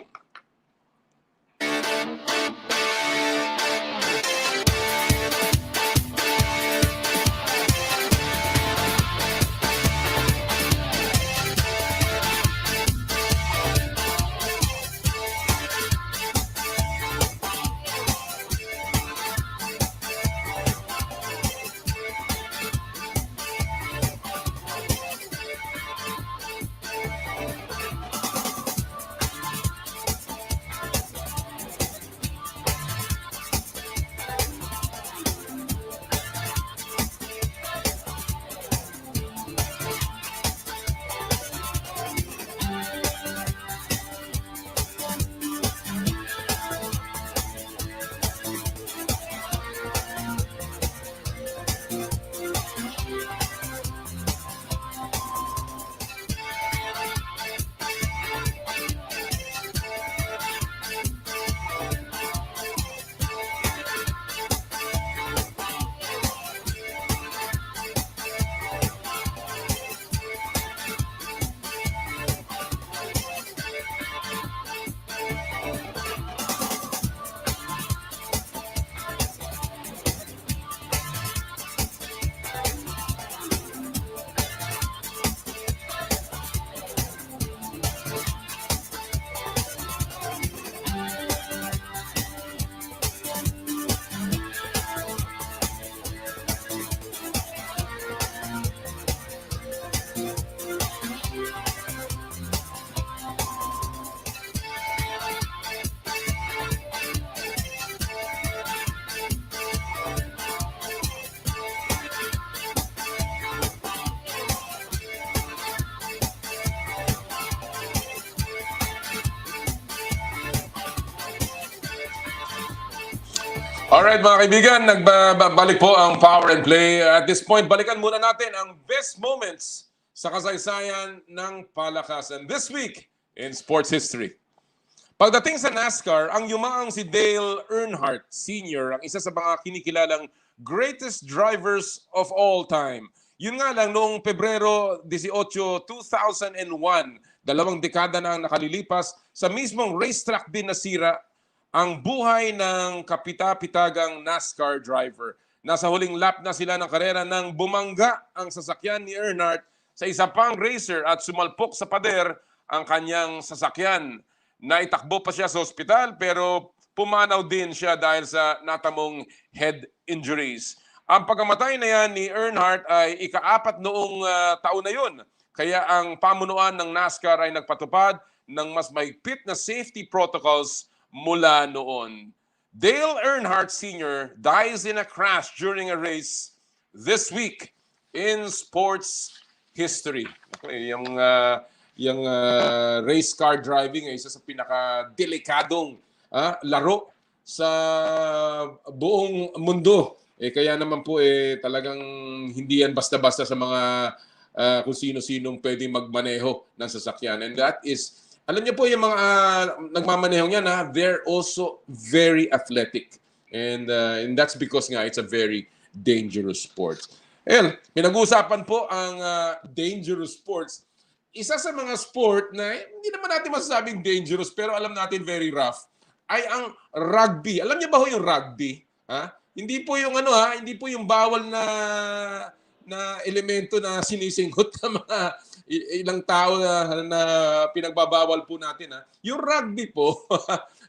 Alright mga kaibigan, nagbabalik po ang Power and Play. At this point, balikan muna natin ang best moments sa kasaysayan ng palakasan this week in sports history. Pagdating sa NASCAR, ang yumaang si Dale Earnhardt Sr. ang isa sa mga kinikilalang greatest drivers of all time. Yun nga lang, noong Pebrero 18, 2001, 2 dekada na ang nakalilipas, sa mismong racetrack din nasira ang buhay ng kapita-pitagang NASCAR driver. Nasa huling lap na sila ng karera nang bumangga ang sasakyan ni Earnhardt sa isa pang racer at sumalpok sa pader ang kanyang sasakyan. Naitakbo pa siya sa ospital pero pumanaw din siya dahil sa natamong head injuries. Ang pagkamatay na yan ni Earnhardt ay ika-4 noong taon na yun. Kaya ang pamunuan ng NASCAR ay nagpatupad ng mas mahigpit na safety protocols mula noon. Dale Earnhardt Sr. dies in a crash during a race this week in sports history. Yung race car driving ay isa sa pinaka-delikadong laro sa buong mundo. Kaya naman po talagang hindi yan basta-basta sa mga kung sino-sinong pwedeng magmaneho ng sasakyan. And that is, alam niyo po yung mga nagmamaneho niyan, they're also very athletic. And that's because nga it's a very dangerous sport. Ayun, pinag-uusapan po ang dangerous sports. Isa sa mga sport na hindi naman natin masasabing dangerous pero alam natin very rough ay ang rugby. Alam niyo ba ho yung rugby? Hindi po yung hindi po yung bawal na elemento na sinisinghot ng mga ilang tao na pinagbabawal po natin. Yung rugby po,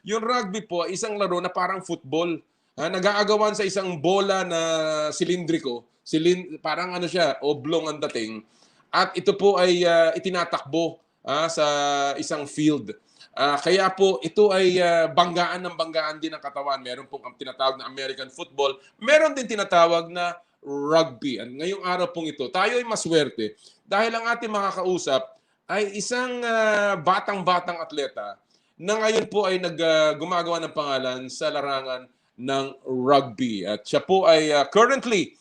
yung rugby po isang laro na parang football. Nag-aagawan sa isang bola na silindriko, parang siya, oblong ang dating. At ito po ay itinatakbo sa isang field. Kaya po ito ay banggaan ng banggaan din ng katawan. Meron pong ang tinatawag na American football, meron din tinatawag na rugby. At ngayong araw pong ito, tayo ay maswerte dahil ang ating makakausap ay isang batang-batang atleta na ngayon po ay gumagawa ng pangalan sa larangan ng rugby. At siya po ay currently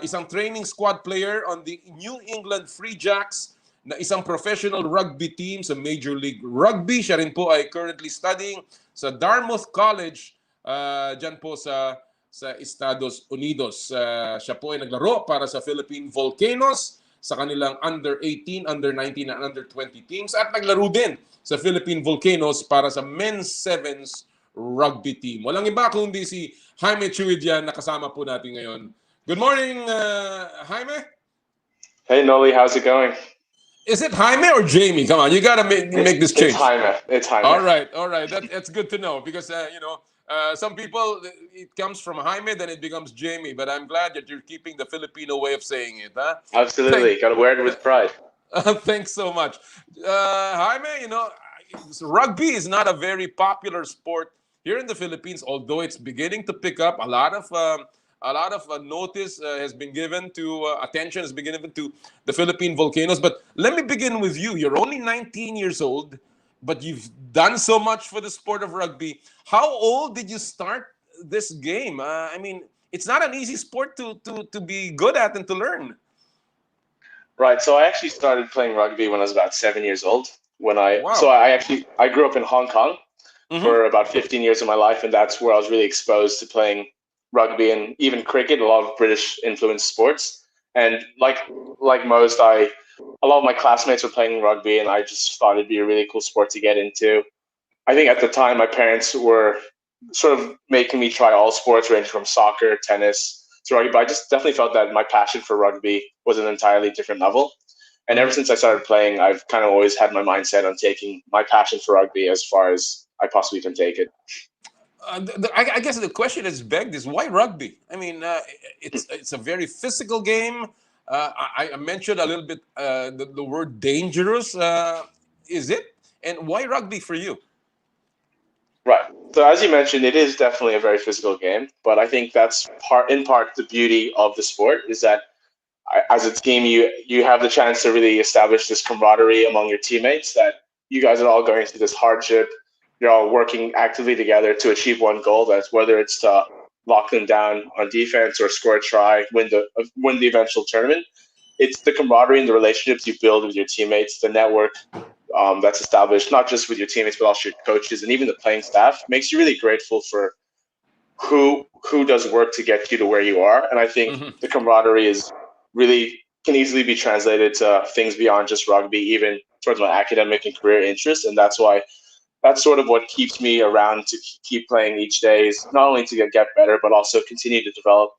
isang training squad player on the New England Free Jacks na isang professional rugby team sa Major League Rugby. Siya rin po ay currently studying sa Dartmouth College dyan po sa Estados Unidos. Siya po ay naglaro para sa Philippine Volcanoes sa kanilang under-18, under-19 at under-20 teams at naglaro din sa Philippine Volcanoes para sa men's sevens rugby team. Walang iba kundi si Jaime Chuidian na kasama po natin ngayon. Good morning, Jaime. Hey, Noli, how's it going? Is it Jaime or Jamie? Come on, you gotta make this change. It's Jaime. It's Jaime. All right. That's good to know because some people it comes from Jaime, then it becomes Jamie. But I'm glad that you're keeping the Filipino way of saying it, huh? Absolutely, got to wear it with pride. Thanks so much, Jaime. Rugby is not a very popular sport here in the Philippines, although it's beginning to pick up. A lot of notice has been given to attention has been given to the Philippine Volcanoes. But let me begin with you. You're only 19 years old, but you've done so much for the sport of rugby. How old did you start this game? I mean, it's not an easy sport to be good at and to learn. Right. So I actually started playing rugby when I was about 7 years old. Wow. So I grew up in Hong Kong for about 15 years of my life, and that's where I was really exposed to playing rugby and even cricket, a lot of British influenced sports. And like most, a lot of my classmates were playing rugby, and I just thought it'd be a really cool sport to get into. I think at the time my parents were sort of making me try all sports, ranging from soccer, tennis to rugby. But I just definitely felt that my passion for rugby was an entirely different level. And ever since I started playing, I've kind of always had my mindset on taking my passion for rugby as far as I possibly can take it. I guess the question is begged is why rugby? I mean, it's a very physical game. I mentioned a little bit the word dangerous. Is it? And why rugby for you? Right. So as you mentioned, it is definitely a very physical game, but I think that's in part the beauty of the sport is that as a team, you have the chance to really establish this camaraderie among your teammates that you guys are all going through this hardship. You're all working actively together to achieve one goal. That's whether it's to lock them down on defense or score a try, win the eventual tournament. It's the camaraderie and the relationships you build with your teammates, the network that's established, not just with your teammates, but also your coaches and even the playing staff, makes you really grateful for who does work to get you to where you are. And I think the camaraderie can easily be translated to things beyond just rugby, even towards my academic and career interests. And that's sort of what keeps me around to keep playing each day, is not only to get better, but also continue to develop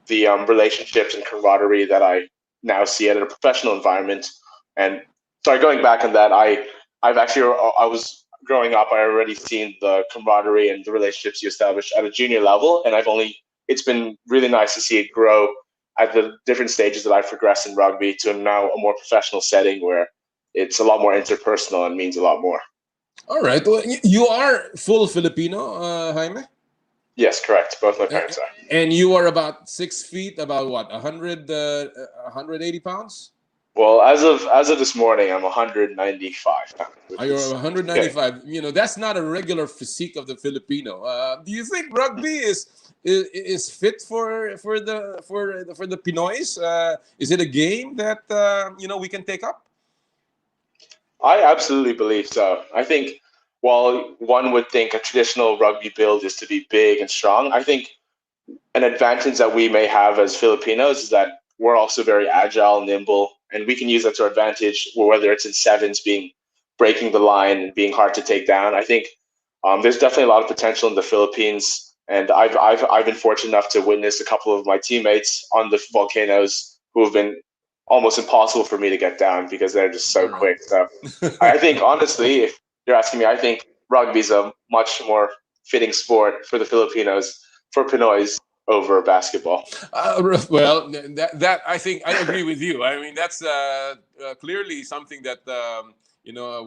the relationships and camaraderie that I now see at a professional environment. And sorry, going back on that, I was growing up, I already seen the camaraderie and the relationships you establish at a junior level. And it's been really nice to see it grow at the different stages that I've progressed in rugby to now a more professional setting where it's a lot more interpersonal and means a lot more. All right. Well, you are full Filipino, Jaime? Yes, correct. Both my parents are. And you are about 6 feet, about what, 180 pounds? Well, as of this morning, I'm 195. You're 195. Yeah. That's not a regular physique of the Filipino. Do you think rugby is fit for the Pinoys? Is it a game that we can take up? I absolutely believe so. I think while one would think a traditional rugby build is to be big and strong, I think an advantage that we may have as Filipinos is that we're also very agile, nimble, and we can use that to our advantage, whether it's in sevens, breaking the line and being hard to take down. I think there's definitely a lot of potential in the Philippines, and I've been fortunate enough to witness a couple of my teammates on the Volcanoes who have been almost impossible for me to get down because they're just so quick. So I think, honestly, if you're asking me, I think rugby is a much more fitting sport for the Filipinos, for Pinoys, over basketball. Well, that I think I agree with you. I mean, that's clearly something that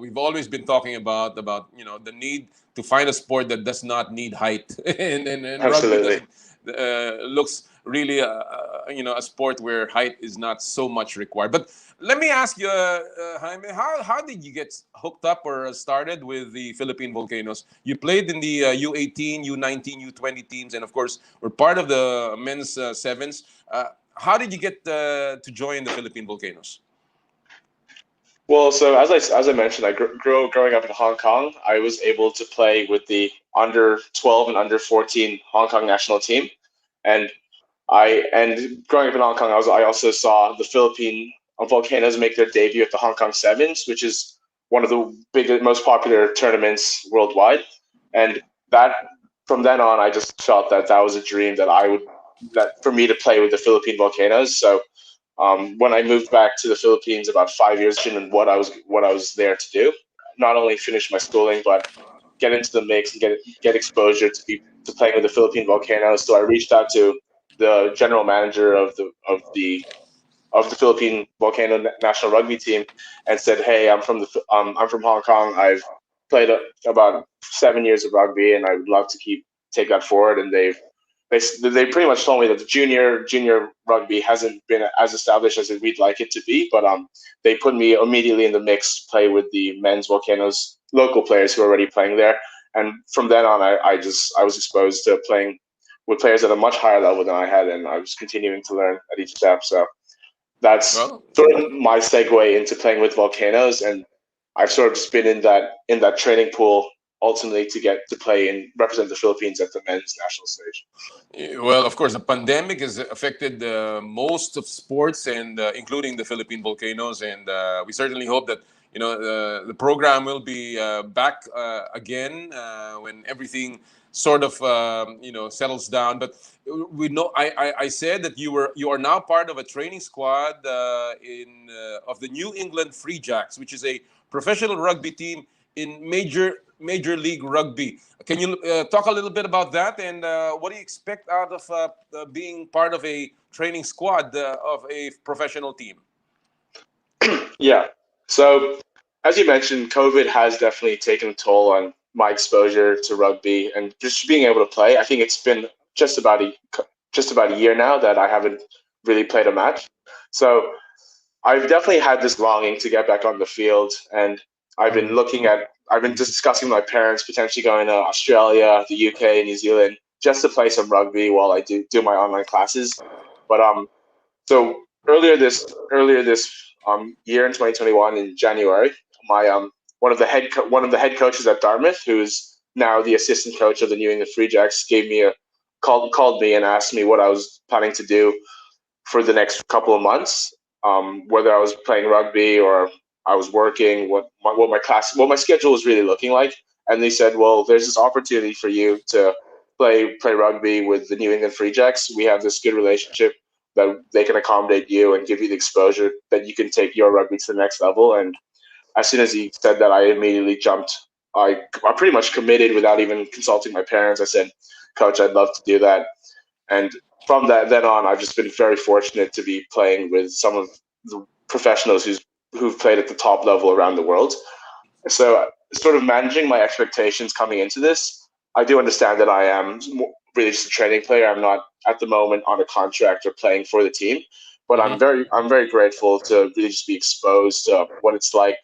we've always been talking about the need to find a sport that does not need height, and rugby Absolutely. doesn't looks really a sport where height is not so much required. But let me ask you, Jaime, how did you get hooked up or started with the Philippine Volcanoes? You played in the U18, U19, U20 teams, and of course, were part of the men's sevens. How did you get to join the Philippine Volcanoes? Well, so as I mentioned, I growing up in Hong Kong. I was able to play with the under 12 and under 14 Hong Kong national team, and growing up in Hong Kong, I also saw the Philippine Volcanoes make their debut at the Hong Kong Sevens, which is one of the biggest, most popular tournaments worldwide. And that from then on, I just felt that was a dream that for me to play with the Philippine Volcanoes. So when I moved back to the Philippines about 5 years in, what I was there to do, not only finish my schooling, but get into the mix and get exposure to playing with the Philippine Volcanoes. So I reached out to the general manager of the Philippine Volcano national rugby team and said, "Hey, I'm from Hong Kong. I've played about 7 years of rugby, and I would love to take that forward." And they pretty much told me that the junior rugby hasn't been as established as we'd like it to be, but they put me immediately in the mix to play with the men's Volcanoes local players who are already playing there. And from then on, I was exposed to playing with players at a much higher level than I had, and I was continuing to learn at each step. So that's sort of my segue into playing with Volcanoes, and I've sort of just been in that training pool ultimately to get to play and represent the Philippines at the men's national stage. Well, of course, the pandemic has affected most of sports, and including the Philippine Volcanoes. And we certainly hope that the program will be back again when everything sort of settles down. But we know I said that you are now part of a training squad of the New England Free Jacks, which is a professional rugby team in Major League Rugby. Can you talk a little bit about that, and what do you expect out of being part of a training squad of a professional team? Yeah. So, as you mentioned, COVID has definitely taken a toll on my exposure to rugby and just being able to play. I think it's been just about a year now that I haven't really played a match. So, I've definitely had this longing to get back on the field, and I've been discussing with my parents potentially going to Australia, the UK, New Zealand, just to play some rugby while I do my online classes. But so earlier this year in 2021 in January, my one of the head coaches at Dartmouth, who's now the assistant coach of the New England Free Jacks, called me and asked me what I was planning to do for the next couple of months, whether I was playing rugby or I was working, what my schedule was really looking like. And they said, well, there's this opportunity for you to play rugby with the New England Free Jacks. We have this good relationship that they can accommodate you and give you the exposure that you can take your rugby to the next level. And as soon as he said that, I immediately jumped. I pretty much committed without even consulting my parents. I said, Coach, I'd love to do that. And from then on, I've just been very fortunate to be playing with some of the professionals who've played at the top level around the world. So sort of managing my expectations coming into this, I do understand that I am really just a training player. I'm not at the moment on a contract or playing for the team, but I'm very grateful to really just be exposed to what it's like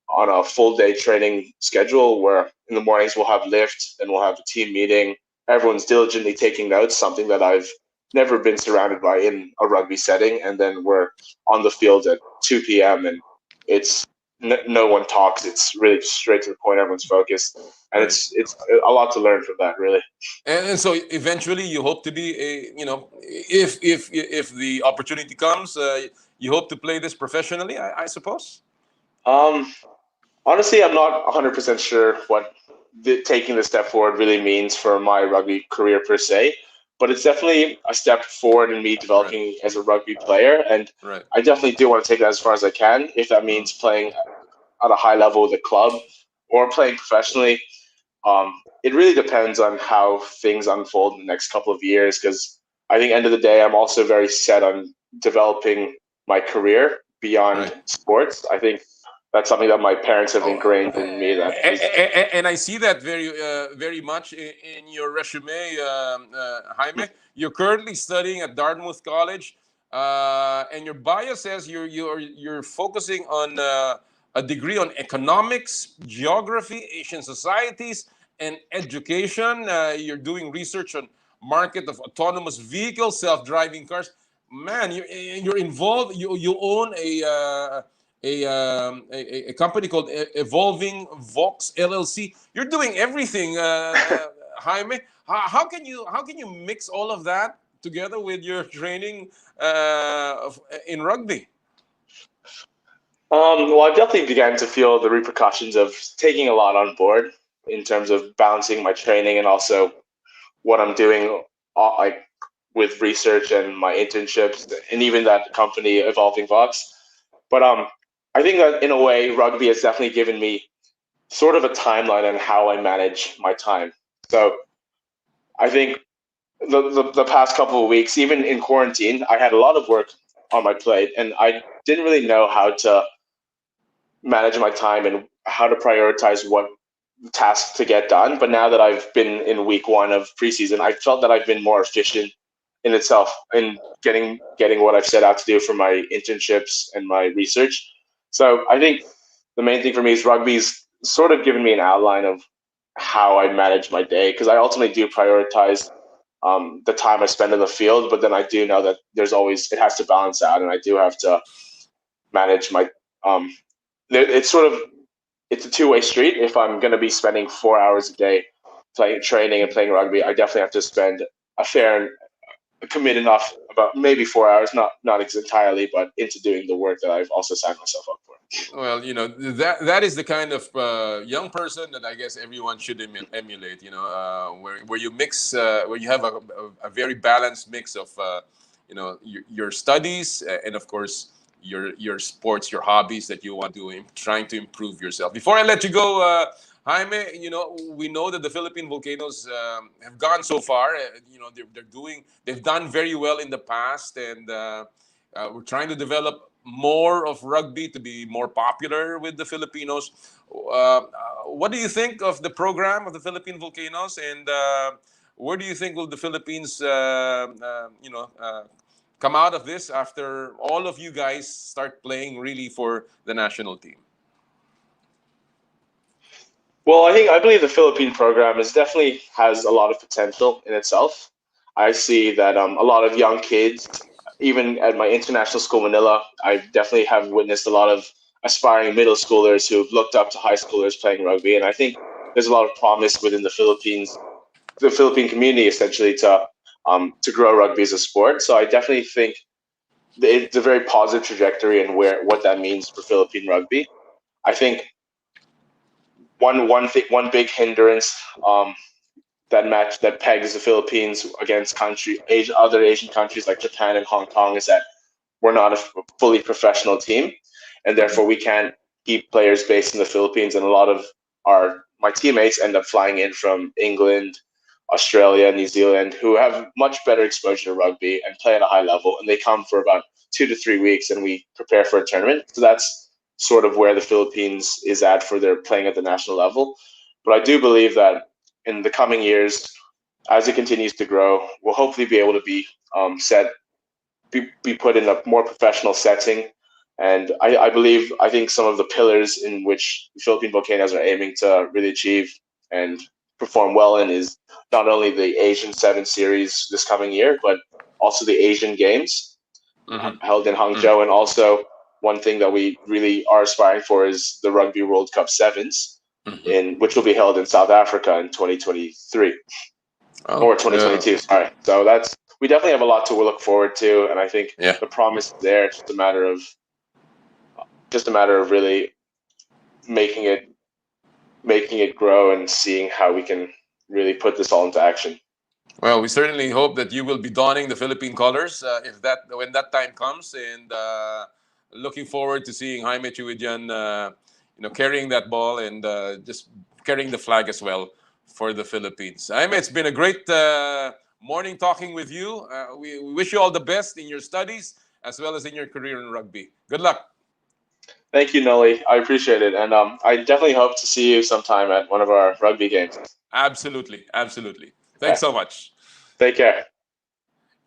on a full day training schedule, where in the mornings we'll have lift and we'll have a team meeting. Everyone's diligently taking notes, something that I've never been surrounded by in a rugby setting. And then we're on the field at 2 p.m. and it's no one talks. It's really just straight to the point. Everyone's focused, and Right. it's a lot to learn from that, really. And so eventually you hope to be if the opportunity comes, you hope to play this professionally, I suppose. Honestly, I'm not 100% sure what taking the step forward really means for my rugby career per se, but it's definitely a step forward in me developing as a rugby player, and Right. I definitely do want to take that as far as I can. If that means playing at a high level with a club or playing professionally, it really depends on how things unfold in the next couple of years, because I think end of the day, I'm also very set on developing my career beyond Right. sports. I think that's something that my parents have ingrained in me. That is, And I see that very much in your resume, Jaime. You're currently studying at Dartmouth College, and your bio says you're focusing on a degree on economics, geography, Asian societies, and education. You're doing research on market of autonomous vehicles, self-driving cars. Man, you're involved. You own a company called Evolving Vox LLC. You're doing everything, Jaime. How can you mix all of that together with your training in rugby? well, I've definitely began to feel the repercussions of taking a lot on board in terms of balancing my training and also what I'm doing, like with research and my internships, and even that company Evolving Vox. But I think that in a way, rugby has definitely given me sort of a timeline on how I manage my time. So I think the past couple of weeks, even in quarantine, I had a lot of work on my plate, and I didn't really know how to manage my time and how to prioritize what tasks to get done. But now that I've been in week one of preseason, I felt that I've been more efficient in itself in getting what I've set out to do for my internships and my research. So I think the main thing for me is rugby's sort of given me an outline of how I manage my day, because I ultimately do prioritize the time I spend in the field, but then I do know that it has to balance out, and I do have to manage my um, it's a two-way street. If I'm going to be spending 4 hours a day training and playing rugby, I definitely have to spend a fair commit enough, about maybe 4 hours, not entirely, but into doing the work that I've also signed myself up for. Well, that is the kind of young person that I guess everyone should emulate. Where you mix, where you have a very balanced mix of your studies and of course your sports, your hobbies that you want to trying to improve yourself. Before I let you go, Jaime, we know that the Philippine Volcanoes have gone so far. They've done very well in the past, and we're trying to develop more of rugby to be more popular with the Filipinos. What do you think of the program of the Philippine Volcanoes, and where do you think will the Philippines, come out of this after all of you guys start playing really for the national team? Well, I believe the Philippine program definitely has a lot of potential in itself. I see that a lot of young kids, even at my international school, Manila, I definitely have witnessed a lot of aspiring middle schoolers who've looked up to high schoolers playing rugby, and I think there's a lot of promise within the Philippine community, essentially to grow rugby as a sport. So I definitely think it's a very positive trajectory and what that means for Philippine rugby. I think one big hindrance that pegs the Philippines against other Asian countries like Japan and Hong Kong is that we're not a fully professional team, and therefore we can't keep players based in the Philippines. And a lot of my teammates end up flying in from England, Australia, New Zealand, who have much better exposure to rugby and play at a high level, and they come for about 2 to 3 weeks, and we prepare for a tournament. So that's sort of where the Philippines is at for their playing at the national level. But I do believe that in the coming years, as it continues to grow, we'll hopefully be able to be put in a more professional setting. And I think some of the pillars in which the Philippine Volcanoes are aiming to really achieve and perform well in is not only the Asian 7 Series this coming year, but also the Asian Games held in Hangzhou. And also one thing that we really are aspiring for is the Rugby World Cup Sevens, which will be held in South Africa in 2023 or 2022. Sorry. So we definitely have a lot to look forward to, and I think the promise is there. It's just a matter of really making it grow and seeing how we can really put this all into action. Well, we certainly hope that you will be donning the Philippine colors when that time comes, and looking forward to seeing Jaime Chuidian, carrying that ball and just carrying the flag as well for the Philippines. Jaime, it's been a great morning talking with you. We wish you all the best in your studies as well as in your career in rugby. Good luck. Thank you, Noli. I appreciate it, and I definitely hope to see you sometime at one of our rugby games. Absolutely. Absolutely. Thanks so much. Take care.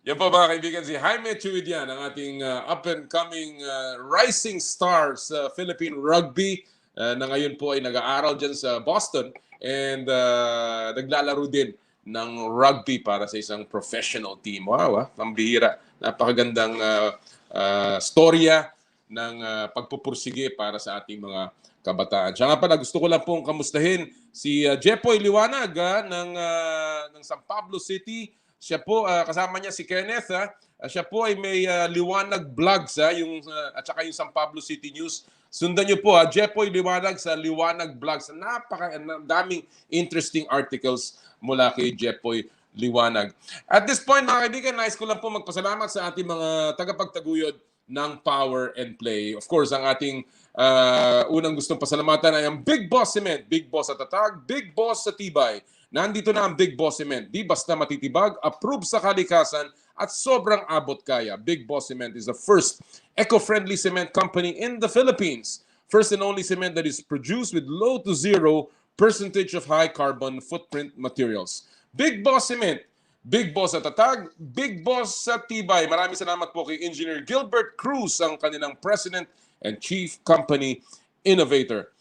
Yan po mga kaibigan, si Jaime Chuidian, ang ating up-and-coming rising star sa Philippine rugby na ngayon po ay nag-aaral dyan sa Boston and naglalaro din ng rugby para sa isang professional team. Wow, pambihira. Napakagandang storya ng pagpupursige para sa ating mga kabataan. Siya nga pala, gusto ko lang pong kamustahin si Jepoy Liwanag ng San Pablo City. Siya po, kasama niya si Kenneth. Siya po ay may Liwanag Vlogs at saka yung San Pablo City News. Sundan niyo po, Jepoy Liwanag sa Liwanag Vlogs. Daming interesting articles mula kay Jepoy Liwanag. At this point, mga kaibigan, nais ko lang po magpasalamat sa ating mga tagapagtaguyod ng Power and Play. Of course, ang ating unang gustong pasalamatan ay ang Big Boss Cement, Big Boss sa tatag, Big Boss sa tibay. Nandito na ang Big Boss Cement. Di basta matitibag, approved sa kalikasan at sobrang abot kaya. Big Boss Cement is the first eco-friendly cement company in the Philippines. First and only cement that is produced with low to 0% of high carbon footprint materials. Big Boss Cement. Big Boss sa tatag, Big Boss sa tibay. Maraming salamat po kay Engineer Gilbert Cruz, ang kanilang President and Chief Company Innovator.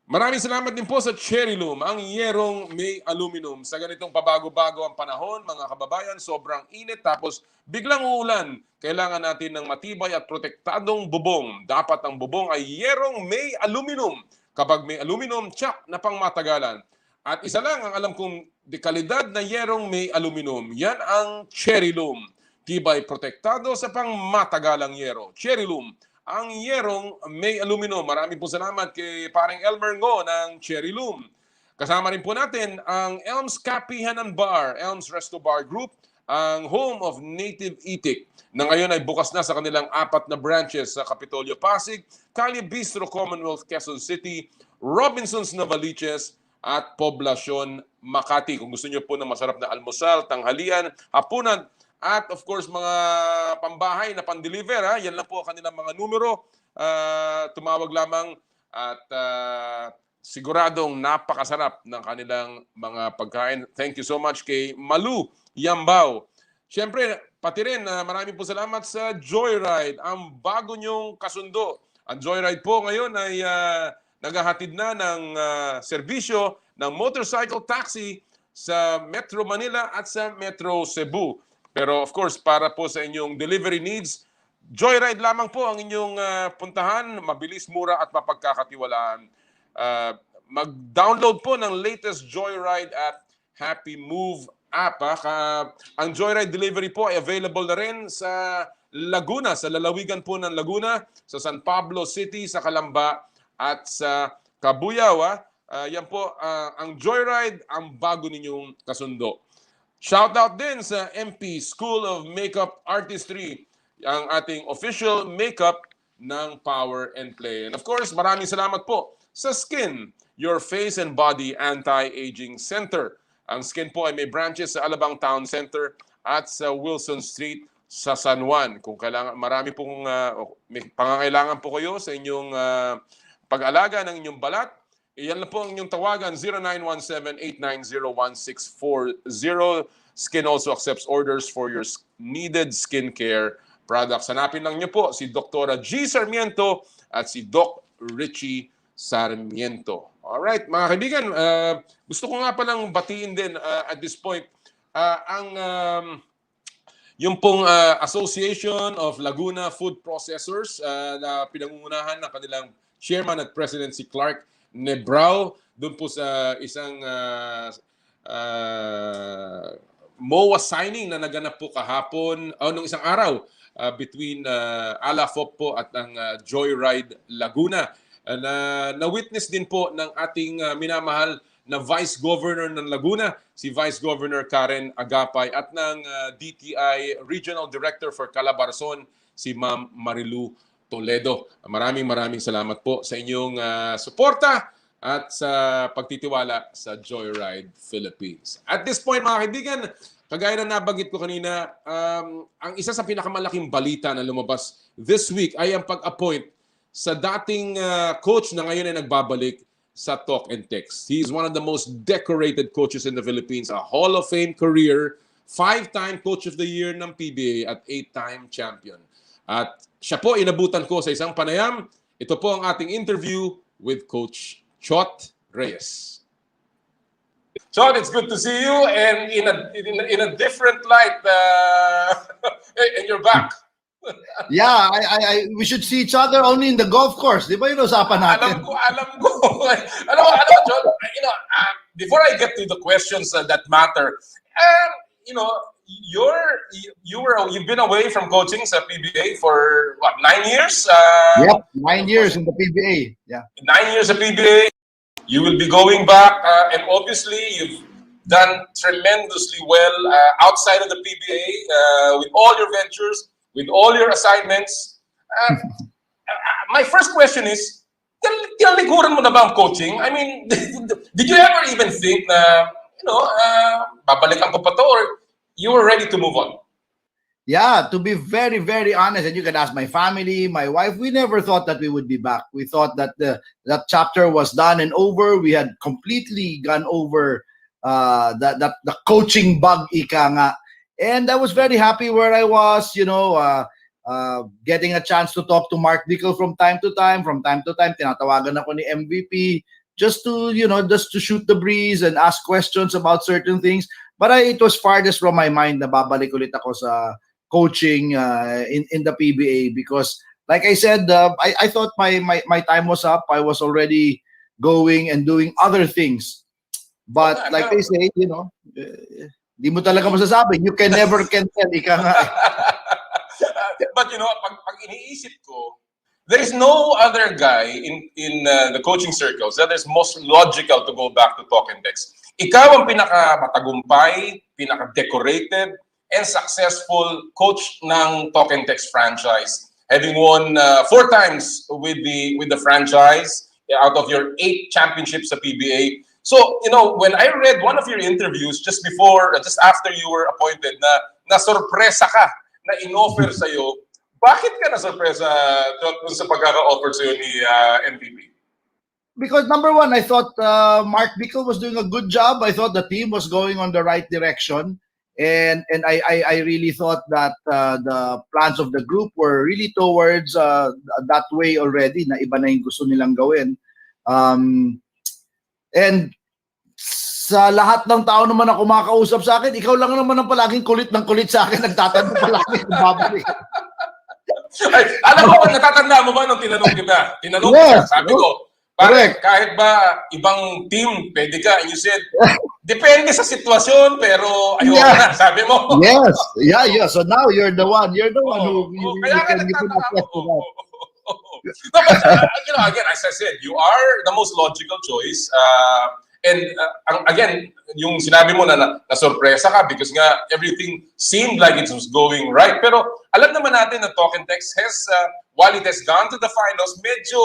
Maraming salamat din po sa Cherry Loom, ang yerong may aluminum. Sa ganitong pabago-bago ang panahon, mga kababayan, sobrang init tapos biglang uulan. Kailangan natin ng matibay at protektadong bubong. Dapat ang bubong ay yerong may aluminum. Kapag may aluminum, tsak na pangmatagalan. At isa lang ang alam kong dekalidad na yerong may aluminum. Yan ang Cherry Loom. Tibay protektado sa pangmatagalang yero. Cherry Loom, ang yerong may aluminum. Maraming po salamat kay paring Elmer Ngo ng Cherry Loom. Kasama rin po natin ang Elms Kapihan and Bar, Elms Resto Bar Group, ang home of native itik, na ngayon ay bukas na sa kanilang 4 na branches sa Kapitolyo Pasig, Calle Bistro Commonwealth Quezon City, Robinsons Novaliches, at Poblacion Makati. Kung gusto niyo po ng masarap na almusal, tanghalian, hapunan, at of course, mga pambahay na pan-deliver, yan lang po kanilang mga numero. Tumawag lamang at siguradong napakasarap ng kanilang mga pagkain. Thank you so much kay Malu Yambao. Siyempre, pati rin, maraming po salamat sa Joyride, ang bago nyong kasundo. Ang Joyride po ngayon ay naghahatid na ng serbisyo ng motorcycle taxi sa Metro Manila at sa Metro Cebu. Pero of course, para po sa inyong delivery needs, Joyride lamang po ang inyong puntahan. Mabilis, mura at mapagkakatiwalaan. Mag-download po ng latest Joyride at Happy Move app. Ang Joyride delivery po ay available na rin sa Laguna, sa lalawigan po ng Laguna, sa San Pablo City, sa Calamba at sa Cabuyao. Yan po, ang Joyride, ang bago ninyong kasundo. Shoutout din sa MP School of Makeup Artistry, ang ating official makeup ng Power and Play. And of course, maraming salamat po sa Skin, your face and body anti-aging center. Ang Skin po ay may branches sa Alabang Town Center at sa Wilson Street sa San Juan. Kung kailangan, marami pong may pangangailangan po kayo sa inyong pag-alaga ng inyong balat, iyan lang po ang inyong tawagan, 0917-890-1640. Skin also accepts orders for your needed skincare products. Hanapin lang niyo po si Dr. G. Sarmiento at si Doc Richie Sarmiento. Alright, mga kaibigan, gusto ko nga palang batiin din at this point yung pong Association of Laguna Food Processors na pinangungunahan ng kanilang chairman at president si Clark Nebrao, doon po sa isang MOA signing na naganap po kahapon, nung isang araw, between Alafop po at ang Joyride Laguna. Na-witness din po ng ating minamahal na Vice Governor ng Laguna, si Vice Governor Karen Agapay, at ng DTI Regional Director for Calabarzon, si Ma'am Marilu Toledo. Maraming salamat po sa inyong suporta at sa pagtitiwala sa Joyride Philippines. At this point, mga kaibigan, kagaya na nabanggit ko kanina, ang isa sa pinakamalaking balita na lumabas this week ay ang pag-appoint sa dating coach na ngayon ay nagbabalik sa Talk and Text. He's one of the most decorated coaches in the Philippines, a Hall of Fame career, 5-time Coach of the Year ng PBA at 8-time champion. At siya po inabutan ko sa isang panayam. Ito po ang ating interview with Coach Chot Reyes. Chot, it's good to see you and in a different light and you're back. Yeah, we should see each other only in the golf course. Di ba yun usapan natin? Alam ko. Chot, before I get to the questions that matter, you've been away from coaching sa PBA for what, 9 years? Yep, 9 years in the PBA. Yeah. 9 years of PBA. You will be going back, and obviously you've done tremendously well outside of the PBA with all your ventures, with all your assignments. My first question is, tinalikuran mo na ba ang coaching? I mean, did you ever even think na, babalikan ko pa to, or you were ready to move on? Yeah, to be very, very honest, and you can ask my family, my wife, we never thought that we would be back. We thought that that chapter was done and over. We had completely gone over the coaching bug, ika nga. And I was very happy where I was, getting a chance to talk to Mark Bickle from time to time. From time to time, tinatawagan ako ni MVP just to shoot the breeze and ask questions about certain things. But it was farthest from my mind na babalik ulit ako sa coaching in the PBA because, like I said, I thought my time was up. I was already going and doing other things. But like they say, di mo talaga masasabi. You can never can tell. Ika nga. But pag iniisip ko, there is no other guy in the coaching circles that is most logical to go back to Talk and Text. Ikaw ang pinaka-matagumpay, pinaka-decorated, and successful coach ng Talk and Text franchise. Having won 4 times with the franchise out of your 8 championships sa PBA. So, when I read one of your interviews just after you were appointed na sorpresa ka na in-offer sa'yo, bakit ka na sorpresa sa pagkaka-offer sa'yo ni MVP? Because number one, I thought Mark Bickle was doing a good job. I thought the team was going on the right direction. And I really thought that the plans of the group were really towards that way already, na iba na yung gusto nilang gawin. And sa lahat ng tao naman na kumakausap sa akin, ikaw lang naman ang palaging kulit ng kulit sa akin, nagtatanong palagi kung babalik. Ay, alam mo, natatanda mo ba nung tinanong kita? Sabi ko, kahit ba ibang team, pwede ka? And you said, depende sa sitwasyon, pero ayoko na, sabi mo. Yes. Yeah. So now you're the one. You're the one who kaya ka nagtataka mo. No, but, again, as I said, you are the most logical choice. And again, yung sinabi mo na sorpresa ka because nga everything seemed like it was going right. Pero alam naman natin na Talk and Text has, while it has gone to the finals, medyo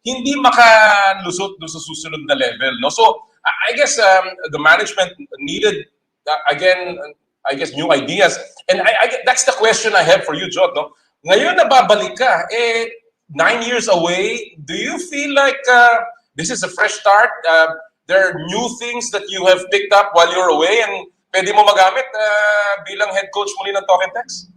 hindi makalusot doon sa susunod na level. No? So I guess the management needed, new ideas. And that's the question I have for you, Jot. No? Ngayon na babalik ka, 9 years away, do you feel like this is a fresh start? There are new things that you have picked up while you're away and pwede mo magamit bilang head coach muli ng Talk and Text?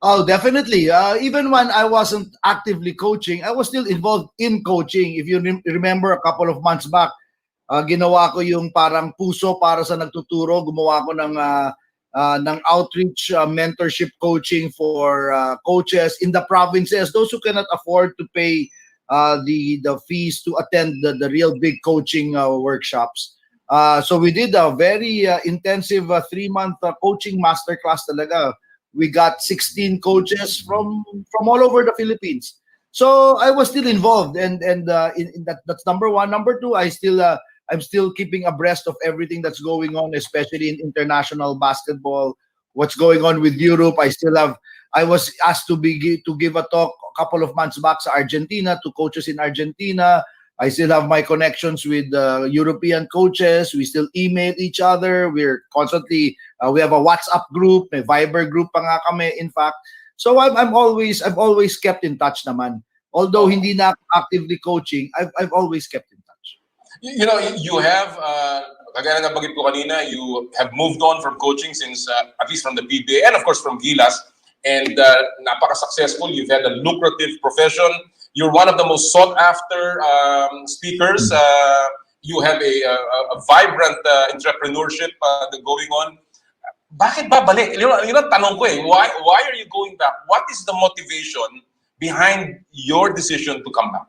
Oh, definitely. Even when I wasn't actively coaching, I was still involved in coaching. If you remember a couple of months back, ginawa ko yung parang puso para sa nagtuturo. Gumawa ko ng outreach mentorship coaching for coaches in the provinces, those who cannot afford to pay the fees to attend the real big coaching workshops. So we did a very intensive 3-month coaching masterclass talaga. We got 16 coaches from all over the Philippines. So I was still involved, and in that's number one. Number two, I'm still keeping abreast of everything that's going on, especially in international basketball. What's going on with Europe? I was asked to give a talk a couple of months back sa Argentina to coaches in Argentina. I still have my connections with European coaches. We still email each other. We're constantly we have a WhatsApp group, may Viber group pa nga kami, in fact. So I've always kept in touch naman. Although hindi na actively coaching, I've always kept in touch. You know, you have, kagaya nga bagit ko kanina, you have moved on from coaching since, at least from the PBA and of course from Gilas, and napaka-successful. You've had a lucrative profession. You're one of the most sought-after speakers. You have a vibrant entrepreneurship going on. Bakit ba balik? Yun ang tanong ko eh. Why are you going back? What is the motivation behind your decision to come back?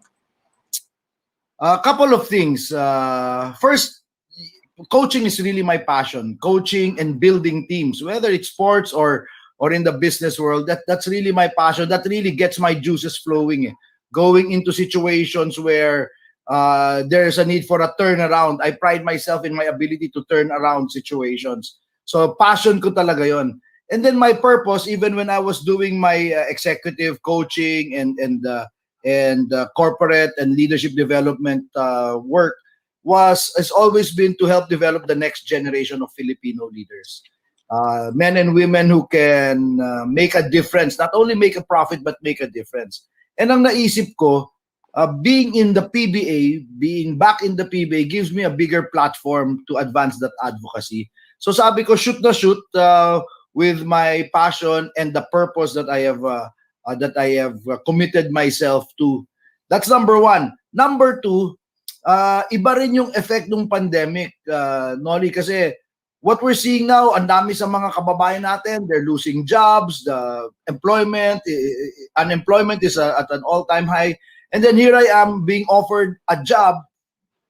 A couple of things. First, coaching is really my passion. Coaching and building teams, whether it's sports or in the business world, that's really my passion. That really gets my juices flowing. Going into situations where there's a need for a turnaround. I pride myself in my ability to turn around situations. So passion ko talaga yon. And then my purpose, even when I was doing my executive coaching and corporate and leadership development work, has always been to help develop the next generation of Filipino leaders. Men and women who can make a difference, not only make a profit, but make a difference. And ang naisip ko, being in the PBA, being back in the PBA gives me a bigger platform to advance that advocacy. So sabi ko, shoot na shoot with my passion and the purpose that I have committed myself to. That's number one. Number two, iba rin yung effect ng pandemic, Noli, kasi what we're seeing now, ang dami sa mga kababayan natin, they're losing jobs, the unemployment is at an all-time high. And then here I am being offered a job.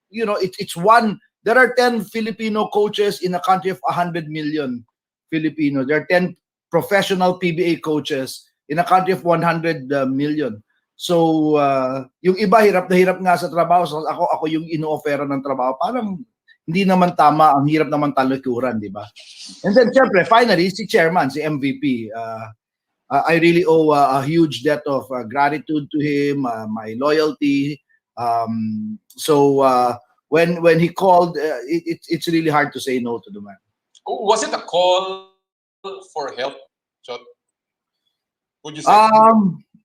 You know, it's one. There are 10 Filipino coaches in a country of 100 million Filipinos. There are 10 professional PBA coaches in a country of 100 million. So, yung iba hirap na hirap nga sa trabaho. So ako yung ino-offera ng trabaho. Parang hindi naman tama, ang hirap naman talikuran, di ba? And then, syempre, finally, si chairman, si MVP. I really owe a huge debt of gratitude to him, my loyalty. When he called, it's really hard to say no to the man. Was it a call for help? So, would you say?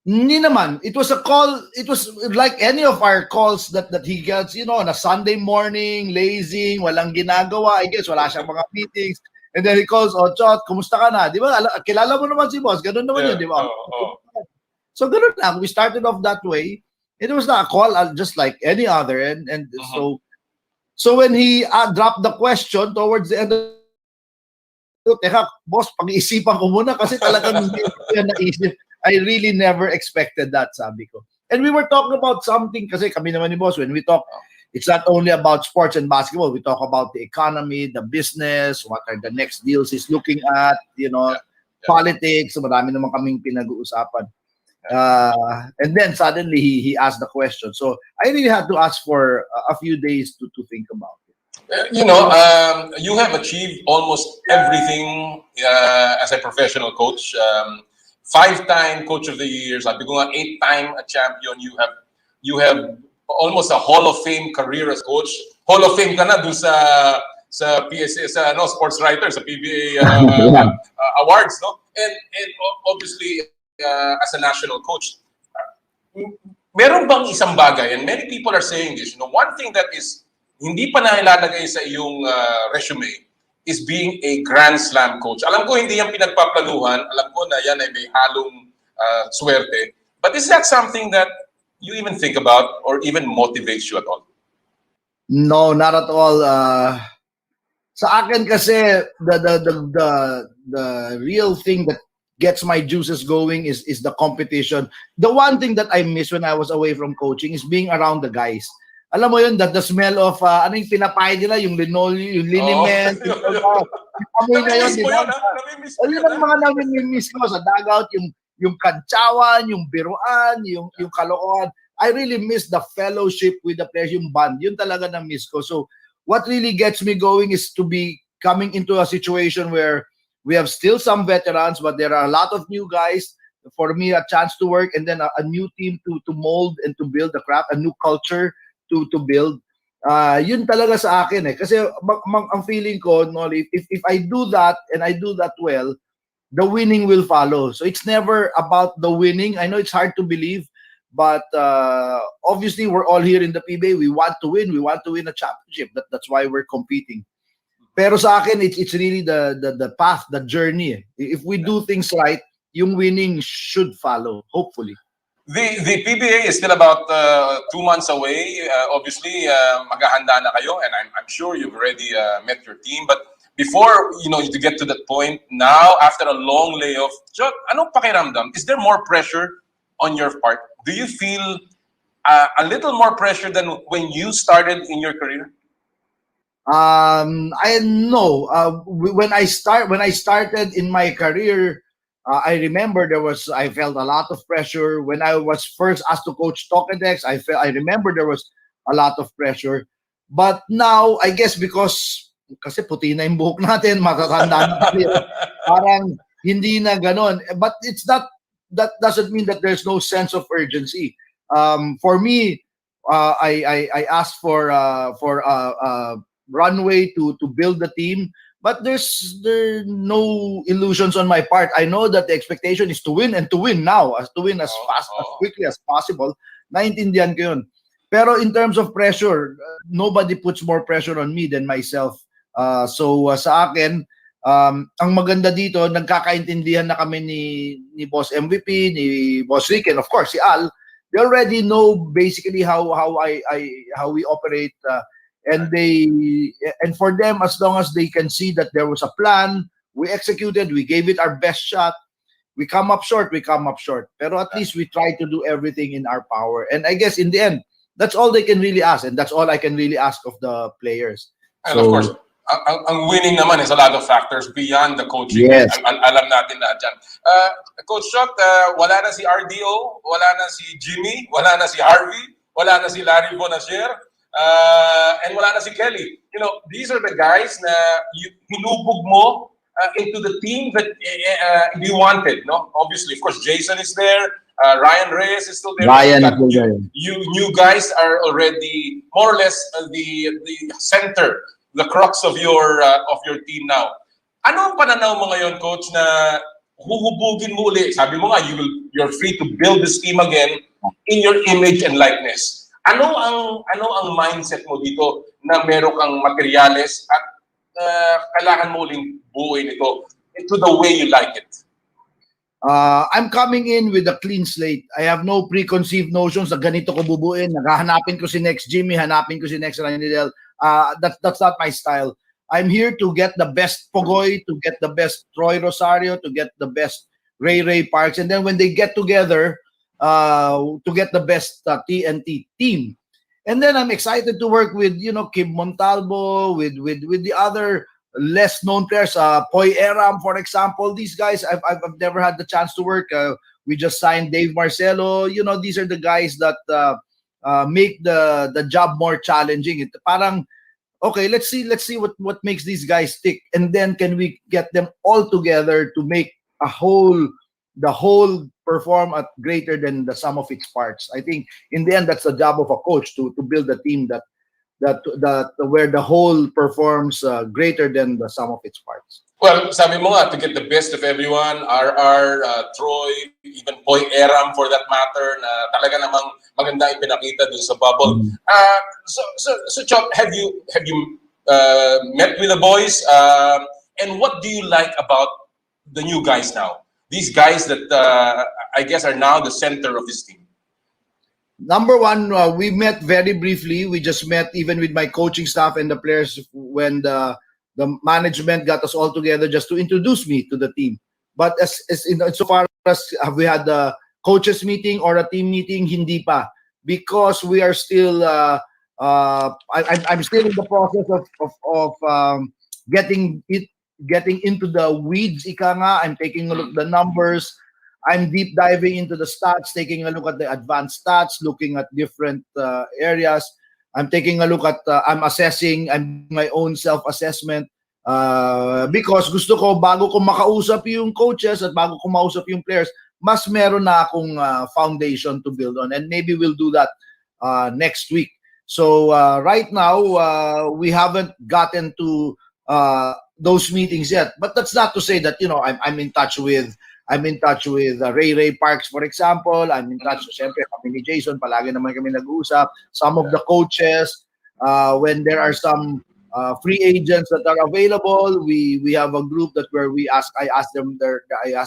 Hindi naman. It was a call. It was like any of our calls that he gets, you know, on a Sunday morning, lazing, walang ginagawa. I guess wala siyang mga meetings. And then he calls, "Oh, Chot, kumusta ka na?" Di ba? Kilala mo naman si boss. Ganun naman yun, di ba? So ganun lang. We started off that way. It was not a call just like any other. And so when he dropped the question towards the end of teka, boss, pag-iisipan ko muna kasi talagang hindi ko naisip. I really never expected that, sabi ko. And we were talking about something kasi kami naman ni boss, when we talk, it's not only about sports and basketball. We talk about the economy, the business, what are the next deals he's looking at, you know, politics. So marami naman kaming pinag-uusapan. And then suddenly he asked the question. So I really had to ask for a few days to think about it. You know, you have achieved almost everything as a professional coach. 5-time Coach of the Year, sabi ko nga 8-time champion. You have almost a Hall of Fame career as coach. Hall of Fame ka na dun sa PSA, sa sports writer, sa PBA awards, no? And obviously as a national coach, meron bang isang bagay, and many people are saying this, you know, one thing that is hindi pa nailalagay sa iyong resume is being a Grand Slam coach. Alam ko hindi yan pinagpaplanuhan. Alam ko na yan ay may halong swerte. But is that something that you even think about or even motivates you at all? No, not at all. Sa akin kasi the real thing that gets my juices going is the competition. The one thing that I miss when I was away from coaching is being around the guys. Alam mo yun, that the smell of, ano yung pinapay nila, yung linoleum, yung liniment, yung amoy na yun, di ba? Ayun ang mga namimiss ko sa dugout, yung kantsawan, yung biruan, yung kalokohan. I really miss the fellowship with the players, yung band. Yun talaga na miss ko. So, what really gets me going is to be coming into a situation where we have still some veterans, but there are a lot of new guys. For me, a chance to work, and then a new team to mold and to build the craft, a new culture to build. Yun talaga sa akin eh. Kasi ang feeling ko, no, if I do that and I do that well, the winning will follow. So it's never about the winning. I know it's hard to believe, but obviously we're all here in the PBA. We want to win. We want to win a championship. That's why we're competing. Pero sa akin, it's really the path, the journey. If we do things right, yung winning should follow, hopefully. The PBA is still about 2 months away. Obviously, maghahanda na kayo, and I'm sure you've already met your team. But before to get to that point, now after a long layoff, Jot, anong pakiramdam? Is there more pressure on your part? Do you feel a little more pressure than when you started in your career? I know when I started in my career, I remember I felt a lot of pressure when I was first asked to coach Tokadex. I remember there was a lot of pressure, but now I guess because kasi puti na yung buhok natin, matatanda na kami, parang hindi na ganon. But it's not, that doesn't mean that there's no sense of urgency. For me, I asked for runway to build the team, but there's no illusions on my part. I know that the expectation is to win and to win now, as fast as quickly as possible. Naintindihan ko yun. Pero in terms of pressure, nobody puts more pressure on me than myself. So sa akin, ang maganda dito, nagkakaintindihan na kami ni Boss MVP, ni Boss Rick, and of course si Al. They already know basically how we operate. And for them, as long as they can see that there was a plan, we executed, we gave it our best shot. We come up short. Pero at least we try to do everything in our power. And I guess in the end, that's all they can really ask, and that's all I can really ask of the players. And of course, ang winning naman is a lot of factors beyond the coaching. Yes. Alam natin na dyan. Coach Chot, wala na si RDO, wala na si Jimmy, wala na si Harvey, wala na si Larry Bonacier. And wala na si Kelly. These are the guys na hinubog mo into the team that you wanted. No, obviously, of course, Jason is there. Ryan Reyes is still there. You guys are already more or less the center, the crux of your team now. Ano ang pananaw mo ngayon, Coach, na huhubugin mo uli? Sabi mo nga, you're free to build this team again in your image and likeness. Ano ang mindset mo dito na meron kang materyales at kailangan mo uling buuin ito to the way you like it? I'm coming in with a clean slate. I have no preconceived notions na ganito ko bubuin. Hanapin ko si next Jimmy, hanapin ko si next Ranidel. That's not my style. I'm here to get the best Pogoy, to get the best Troy Rosario, to get the best Ray Parks. And then when they get together, to get the best TNT team. And then I'm excited to work with Kim Montalvo, with the other less known players, Poy Eram, for example. These guys I've never had the chance to work. We just signed Dave Marcelo. These are the guys that make the job more challenging. Parang okay, let's see what makes these guys tick, and then can we get them all together to make the whole perform at greater than the sum of its parts. I think in the end that's the job of a coach to build a team that where the whole performs greater than the sum of its parts. Well, sabi mo nga, to get the best of everyone, RR, Troy, even Poy Eram for that matter, na talaga namang maganda ipinakita dun sa bubble. So Chop, have you met with the boys? And what do you like about the new guys now? These guys that I guess are now the center of this team. Number one, we met very briefly. We just met even with my coaching staff and the players when the management got us all together just to introduce me to the team. But as so far as have we had a coaches meeting or a team meeting, hindi pa, because we are still. I'm still in the process of getting into the weeds. Ika nga, I'm taking a look at the numbers. I'm deep diving into the stats, taking a look at the advanced stats, looking at different areas. I'm taking a look at, I'm assessing, I'm my own self-assessment because gusto ko, bago ko makausap yung coaches at bago ko mausap yung players, mas meron na akong foundation to build on. And maybe we'll do that next week. So right now we haven't gotten to those meetings yet. But that's not to say that I'm in touch with Ray Ray Parks, for example. I'm in touch, siyempre, kami ni Jason, palagi naman kami nag-uusap. Some of the coaches, when there are some free agents that are available, we have a group where I ask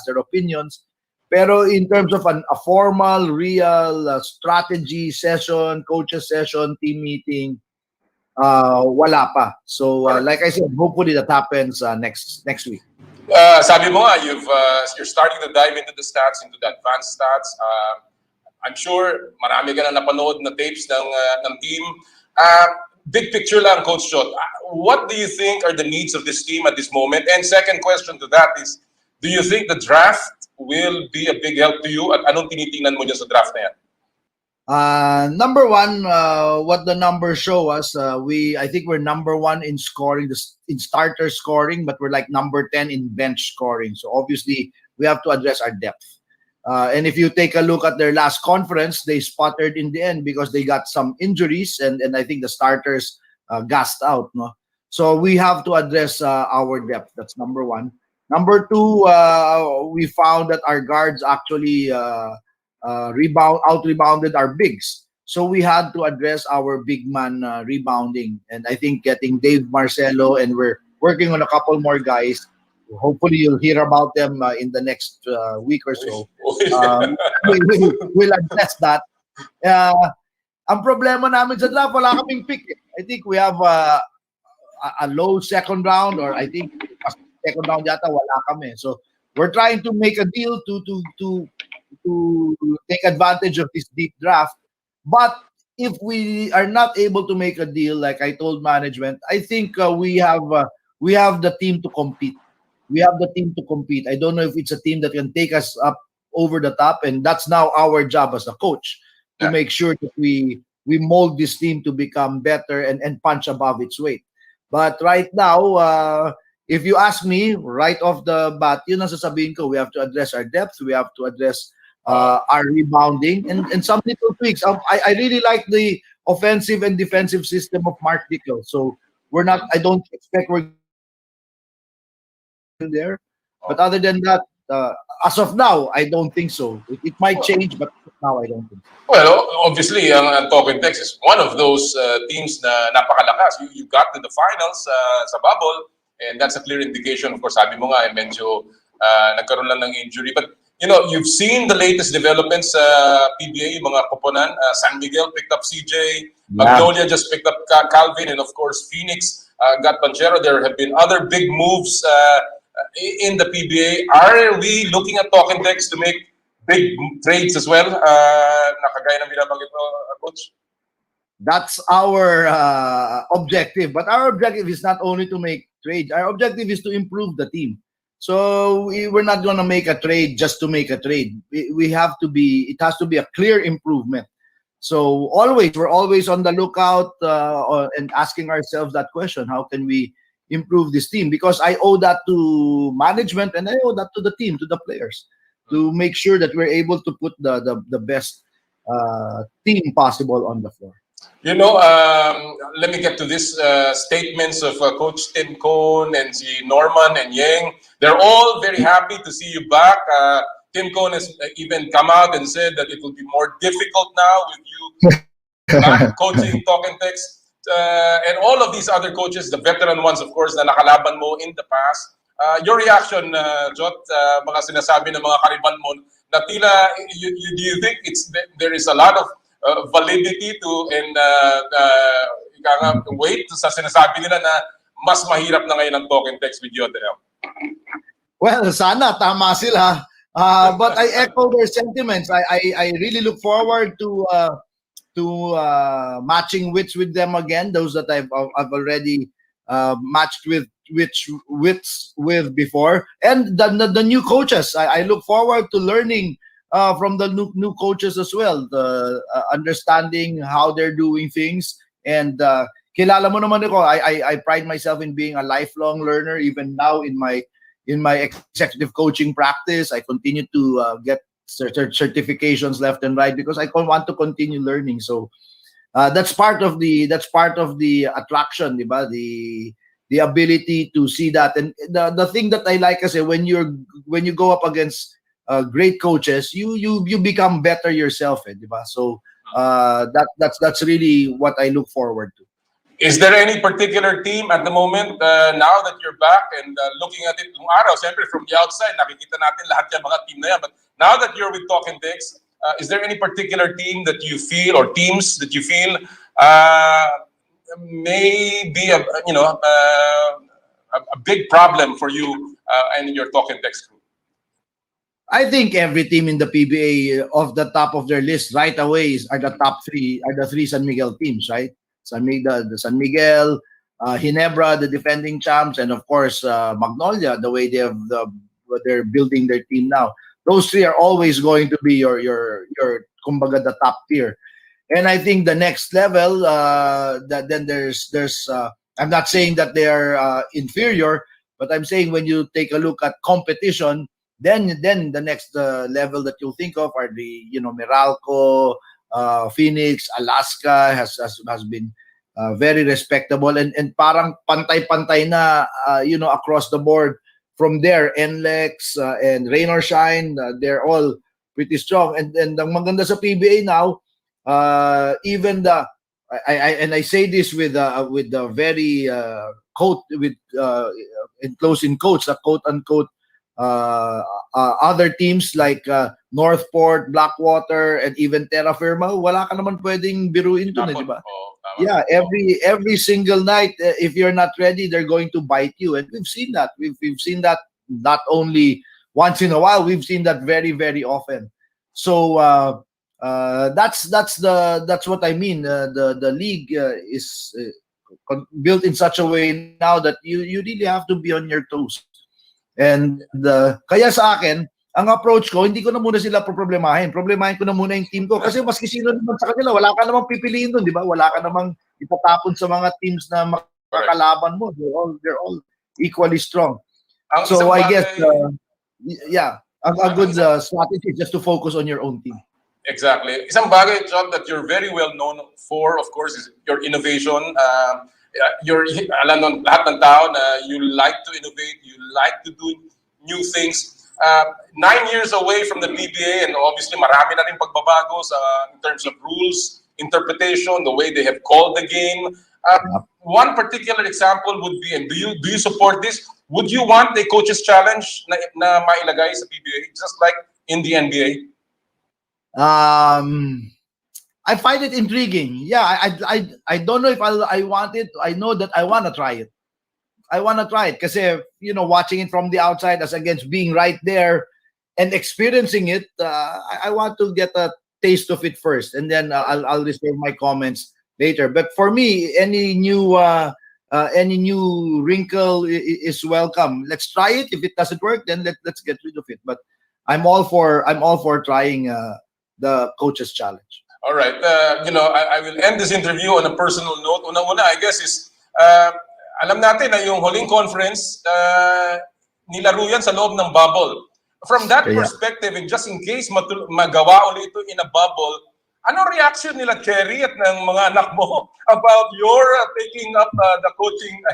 their opinions. Pero in terms of a formal, real strategy session, coaches session, team meeting, wala pa. So like I said, hopefully that happens next week. Sabi mo nga, you're starting to dive into the stats, into the advanced stats. I'm sure marami ka na napanood na tapes ng team. Big picture lang, Coach Chot. What do you think are the needs of this team at this moment? And second question to that is, do you think the draft will be a big help to you? At anong tinitingnan mo dyan sa draft na yan? Number one, what the numbers show us, I think we're number one in scoring, in starter scoring, but we're like number 10 in bench scoring. So obviously we have to address our depth. And if you take a look at their last conference, they sputtered in the end because they got some injuries, and I think the starters gassed out. No, so we have to address our depth. That's number one. Number two, we found that our guards actually out-rebounded our bigs. So we had to address our big man rebounding. And I think getting Dave Marcelo, and we're working on a couple more guys. Hopefully you'll hear about them in the next week or so. We'll address that. Ang problema namin sa draft, wala kaming pick. I think we have a low second round, or I think second round yata wala kami. So we're trying to make a deal to take advantage of this deep draft. But if we are not able to make a deal, like I told management, I think we have the team to compete. We have the team to compete. I don't know if it's a team that can take us up over the top, and that's now our job as a coach to make sure that we mold this team to become better and punch above its weight. But right now, if you ask me right off the bat, yun ang sasabihin ko, we have to address our depth, we have to address our rebounding, and some little tweaks. I really like the offensive and defensive system of Mark Dickel. So I don't expect we're there. But other than that, as of now, I don't think so. It might change, but now I don't think so. Well, obviously, ang Talking Tex is one of those teams na napakalakas. You got to the finals sa bubble, and that's a clear indication. Of course, sabi mo nga, medyo nagkaroon lang ng injury. But, you've seen the latest developments sa PBA, yung mga koponan. San Miguel picked up CJ. Magnolia just picked up Calvin. And, of course, Phoenix got Banchero. There have been other big moves in the PBA. Are we looking at Talking Tex to make big trades as well? Nakagaya ng binabanggit mo, Coach? That's our objective. But our objective is not only to make trades. Our objective is to improve the team. So we're not going to make a trade just to make a trade. It has to be a clear improvement. So we're always on the lookout and asking ourselves that question: how can we improve this team? Because I owe that to management, and I owe that to the team, to the players, to make sure that we're able to put the best team possible on the floor. Let me get to this statements of Coach Tim Cone and si Norman and Yang. They're all very happy to see you back. Tim Cone has even come out and said that it will be more difficult now with you back coaching Talking Tex. And all of these other coaches, the veteran ones, of course, na nakalaban mo in the past. Your reaction, Jot, mga sinasabi ng mga kariban mo, na tila, do you think there is a lot of validity to and weight sa sinasabi nila na mas mahirap na ngayon ang Talking Tex with UTM? Well, sana tama sila. But I echo their sentiments. I really look forward to matching wits with them again. Those that I've already matched with before, and the new coaches. I look forward to learning from the new coaches as well, understanding how they're doing things. And kilala mo naman ako, I pride myself in being a lifelong learner. Even now in my executive coaching practice, I continue to get certifications left and right because I want to continue learning. So that's part of the attraction, di ba? The ability to see that, and the thing that I like is when you go up against great coaches, you become better yourself, di ba? So that's really what I look forward to. Is there any particular team at the moment now that you're back and looking at it nung araw, siyempre from the outside, nakikita natin lahat yung mga team na yan. But now that you're with Talk and Text, is there any particular team that you feel or teams that you feel may be a big problem for you and your Talk and Text crew? I think every team in the PBA off the top of their list right away are the three San Miguel teams, right? San Miguel, Ginebra, the defending champs, and of course Magnolia, the way they're building their team now. Those three are always going to be your kumbaga the top tier. And I think the next level, that then there's I'm not saying that they are inferior, but I'm saying when you take a look at competition, then the next level that you'll think of are the Meralco, Phoenix, Alaska has been very respectable, and parang pantay-pantay na across the board. From there, NLEX and Rain or Shine, they're all pretty strong. And ang maganda sa PBA now, even I say this with the very enclosing quotes, quote unquote, other teams like Northport, Blackwater, and even Terra Firma, wala ka naman pwedeng biruin to, di ba? Yeah, every single night, if you're not ready, they're going to bite you, and we've seen that. We've seen that not only once in a while, we've seen that very, very often. So that's what I mean. The league is built in such a way now that you really have to be on your toes. And kaya sa akin, ang approach ko, hindi ko na muna sila problemahin. Problemahin ko na muna yung team ko. Kasi maski sino naman sa kanila, wala ka namang pipiliin doon, di ba? Wala ka namang itatapon sa mga teams na makakalaban mo. They're all equally strong. So I guess, a good strategy is just to focus on your own team. Exactly. Isang bagay, John, that you're very well known for, of course, is your innovation. Alam ng lahat ng tao na you like to innovate, you like to do new things. 9 years away from the PBA, and obviously marami na rin pagbabago in terms of rules, interpretation, the way they have called the game. One particular example would be, and do you support this? Would you want a coach's challenge na mailagay sa PBA, just like in the NBA? I find it intriguing. Yeah, I don't know if I want it. I know that I want to try it. I want to try it kasi, watching it from the outside as against being right there and experiencing it, I want to get a taste of it first, and then I'll reserve my comments later. But for me, any new wrinkle is welcome. Let's try it. If it doesn't work, then let's get rid of it. But I'm all for trying the coach's challenge. All right. I will end this interview on a personal note. Una-una, I guess, is alam natin na yung huling conference, nilaro yan sa loob ng bubble. From that perspective, and just in case magawa ulit ito in a bubble, ano reaction nila, Cherry, at ng mga anak mo about your taking up the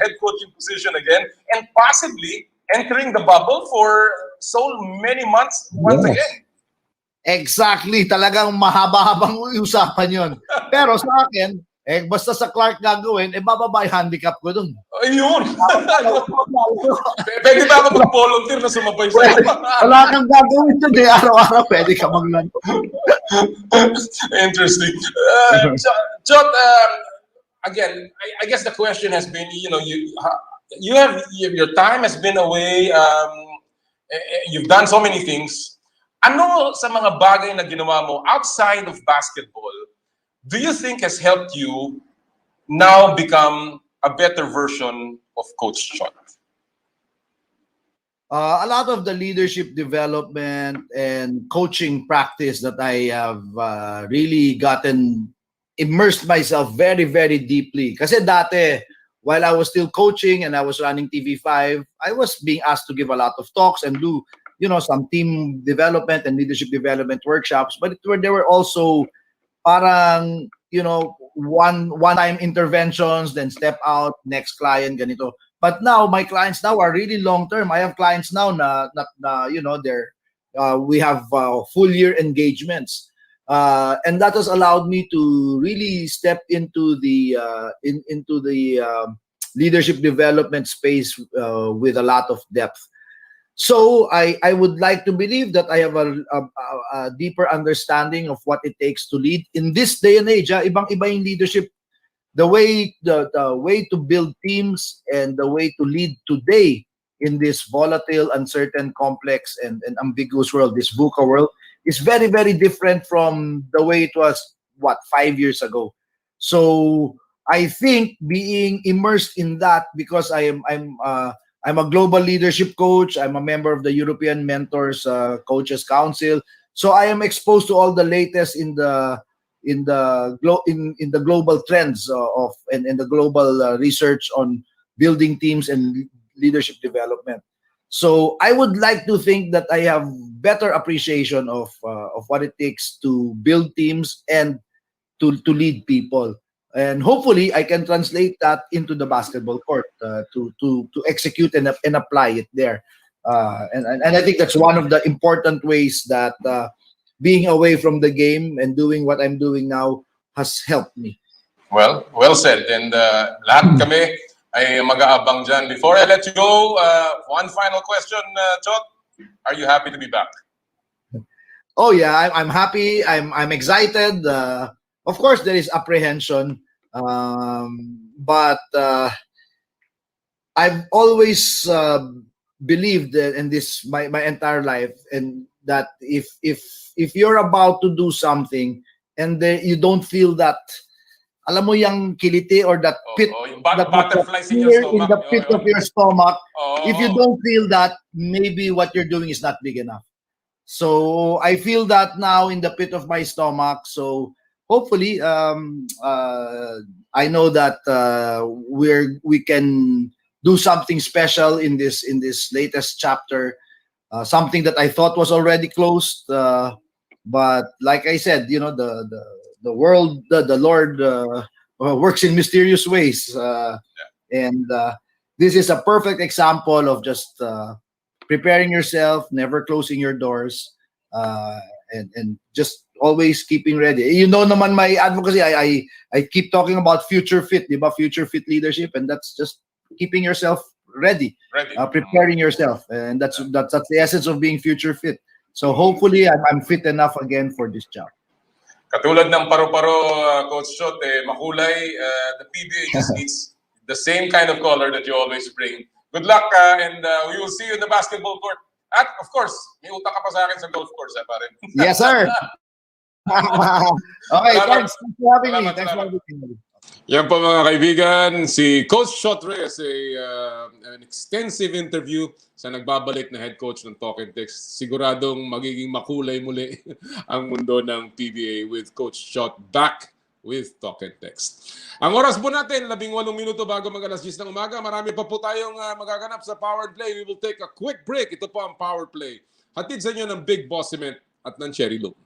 head coaching position again, and possibly entering the bubble for so many months once again? Exactly. Talagang mahaba-habang usapan yun. Pero sa akin, basta sa Clark gagawin, bababa yung handicap ko dun. Ayun! Pwede ba ako mag-volunteer na sumabay sa'yo? Wala kang gagawin dun araw-araw, pwede ka maglaro. Interesting. Chot, again, I guess the question has been, you have your time has been away. You've done so many things. Ano sa mga bagay na ginawa mo outside of basketball do you think has helped you now become a better version of Coach Chot? A lot of the leadership development and coaching practice that I have really immersed myself very, very deeply. Kasi dati, while I was still coaching and I was running TV5, I was being asked to give a lot of talks and do, some team development and leadership development workshops. But there were also parang one-time interventions, then step out, next client, ganito. But now my clients now are really long-term. I have clients now we have full year engagements. And that has allowed me to really step into the leadership development space with a lot of depth. So I would like to believe that I have a deeper understanding of what it takes to lead in this day and age. Ibang-iba yung leadership, the way to build teams and the way to lead today in this volatile, uncertain, complex, and ambiguous world, this VUCA world, is very, very different from the way it was 5 years ago. So I think being immersed in that, because I'm a global leadership coach. I'm a member of the European Mentors Coaches Council. So I am exposed to all the latest in the global trends and the global research on building teams and leadership development. So I would like to think that I have better appreciation of what it takes to build teams and to lead people. And hopefully I can translate that into the basketball court to execute and apply it there. And I think that's one of the important ways that being away from the game and doing what I'm doing now has helped me. Well said. And lahat kami ay mag-aabang dyan. Before I let you go, one final question, Chot. Are you happy to be back? Oh yeah, I'm happy. I'm excited. Of course, there is apprehension, but I've always believed in this my entire life, and that if you're about to do something and you don't feel that, alam mo yung kiliti or that pit, yung butterflies in your stomach, in the pit of your stomach, if you Oh. don't feel that, maybe what you're doing is not big enough. So I feel that now in the pit of my stomach. So hopefully, I know that we can do something special in this latest chapter. Something that I thought was already closed, but like I said, the world, the Lord works in mysterious ways, and this is a perfect example of just preparing yourself, never closing your doors, and just always keeping ready. Naman my advocacy, I keep talking about future fit, diba? Future fit leadership, and that's just keeping yourself ready, preparing yourself, and that's the essence of being future fit. So hopefully I'm fit enough again for this job. Katulad ng paro-paro, Coach Chot, makulay, the PBA just needs the same kind of color that you always bring. Good luck, and we will see you in the basketball court. At, of course, may utak ka pa sa akin sa golf course, pare. Yes, sir. Okay, Salamat. thanks for having me. Salamat, Thanks for salamat. having me. Yan po mga kaibigan, si Coach Chot Reyes, an extensive interview sa nagbabalik na head coach ng Talk and Text. Siguradong magiging makulay muli ang mundo ng PBA with Coach Chot back with Talk and Text. Ang oras po natin, 18 minuto bago mag-alas 10 ng umaga. Marami pa po tayong magaganap sa Powered Play. We will take a quick break. Ito po ang Powered Play. Hatid sa inyo ng Big Boss Cement at ng Cherry Loop.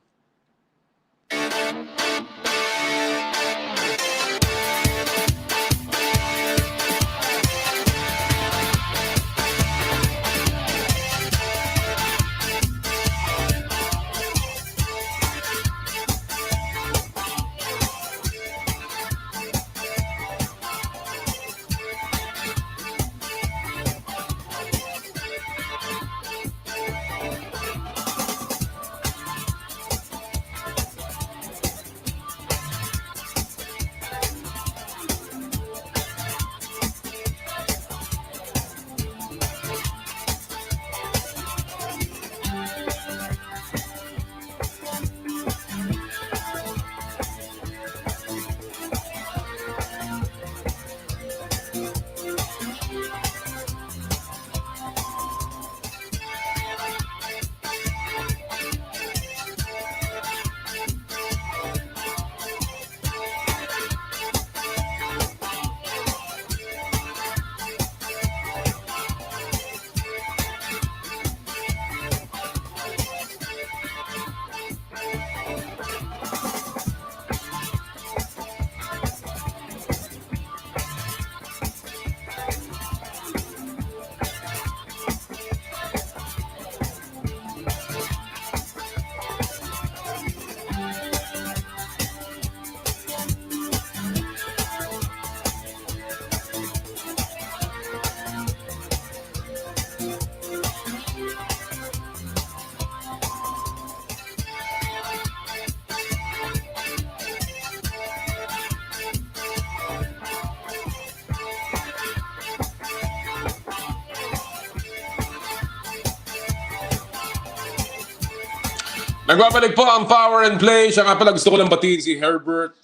Nagbabalik po ang Power and Play. Siya nga pala, gusto ko lang batiin si Herbert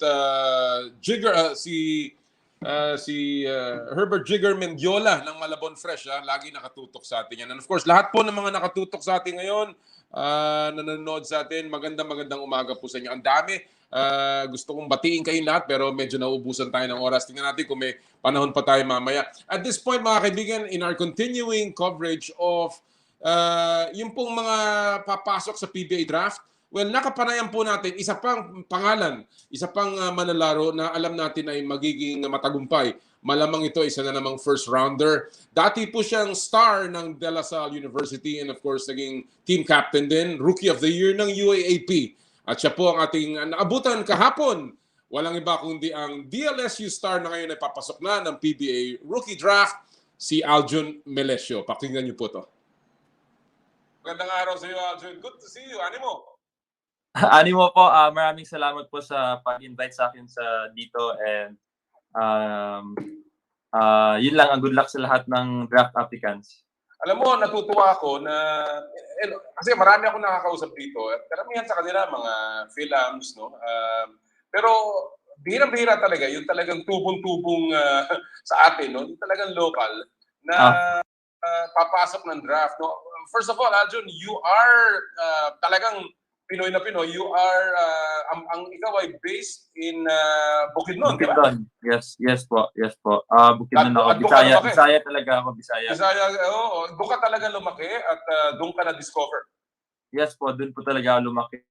Jigger, Herbert Jigger Mendiola ng Malabon Fresh. Lagi nakatutok sa atin yan. And of course, lahat po ng mga nakatutok sa atin ngayon, nanonood sa atin, magandang umaga po sa inyo. Ang dami. Gusto kong batiin kayong lahat pero medyo nauubusan tayo ng oras. Tingnan natin kung may panahon pa tayo mamaya. At this point, mga kaibigan, in our continuing coverage of yung pong mga papasok sa PBA draft, well, nakapanayan po natin isa pang pangalan, isa pang manlalaro na alam natin ay magiging matagumpay. Malamang ito isa na namang first rounder. Dati po siyang star ng De La Salle University and of course naging team captain din, Rookie of the Year ng UAAP. At siya po ang ating naabutan kahapon. Walang iba kundi ang DLSU star na ngayon ay papasok na ng PBA Rookie Draft, si Aljun Melesio. Pakinggan niyo po to. Magandang araw sa iyo, Aljun. Good to see you. Animo? Animo po, maraming salamat po sa pag-invite sa akin sa dito and yun lang, ang good luck sa lahat ng draft applicants. Alam mo, natutuwa ako na kasi marami akong nakakausap dito. Karamihan sa kanila mga Philams, no? Pero bihirang-bihira talaga, yung talagang tubong-tubong sa atin, no? Yung talagang local na papasok ng draft, no? First of all, Aljun, you are talagang Pinoy na Pinoy. You are, ang ikaw ay based in Bukidnon, di ba? Bukidnon, yes po. Bukidnon ako. Bisaya talaga ako, Bisaya. Oo. Doon ka talaga lumaki at doon ka na-discover. Yes po, doon po talaga ako lumaki.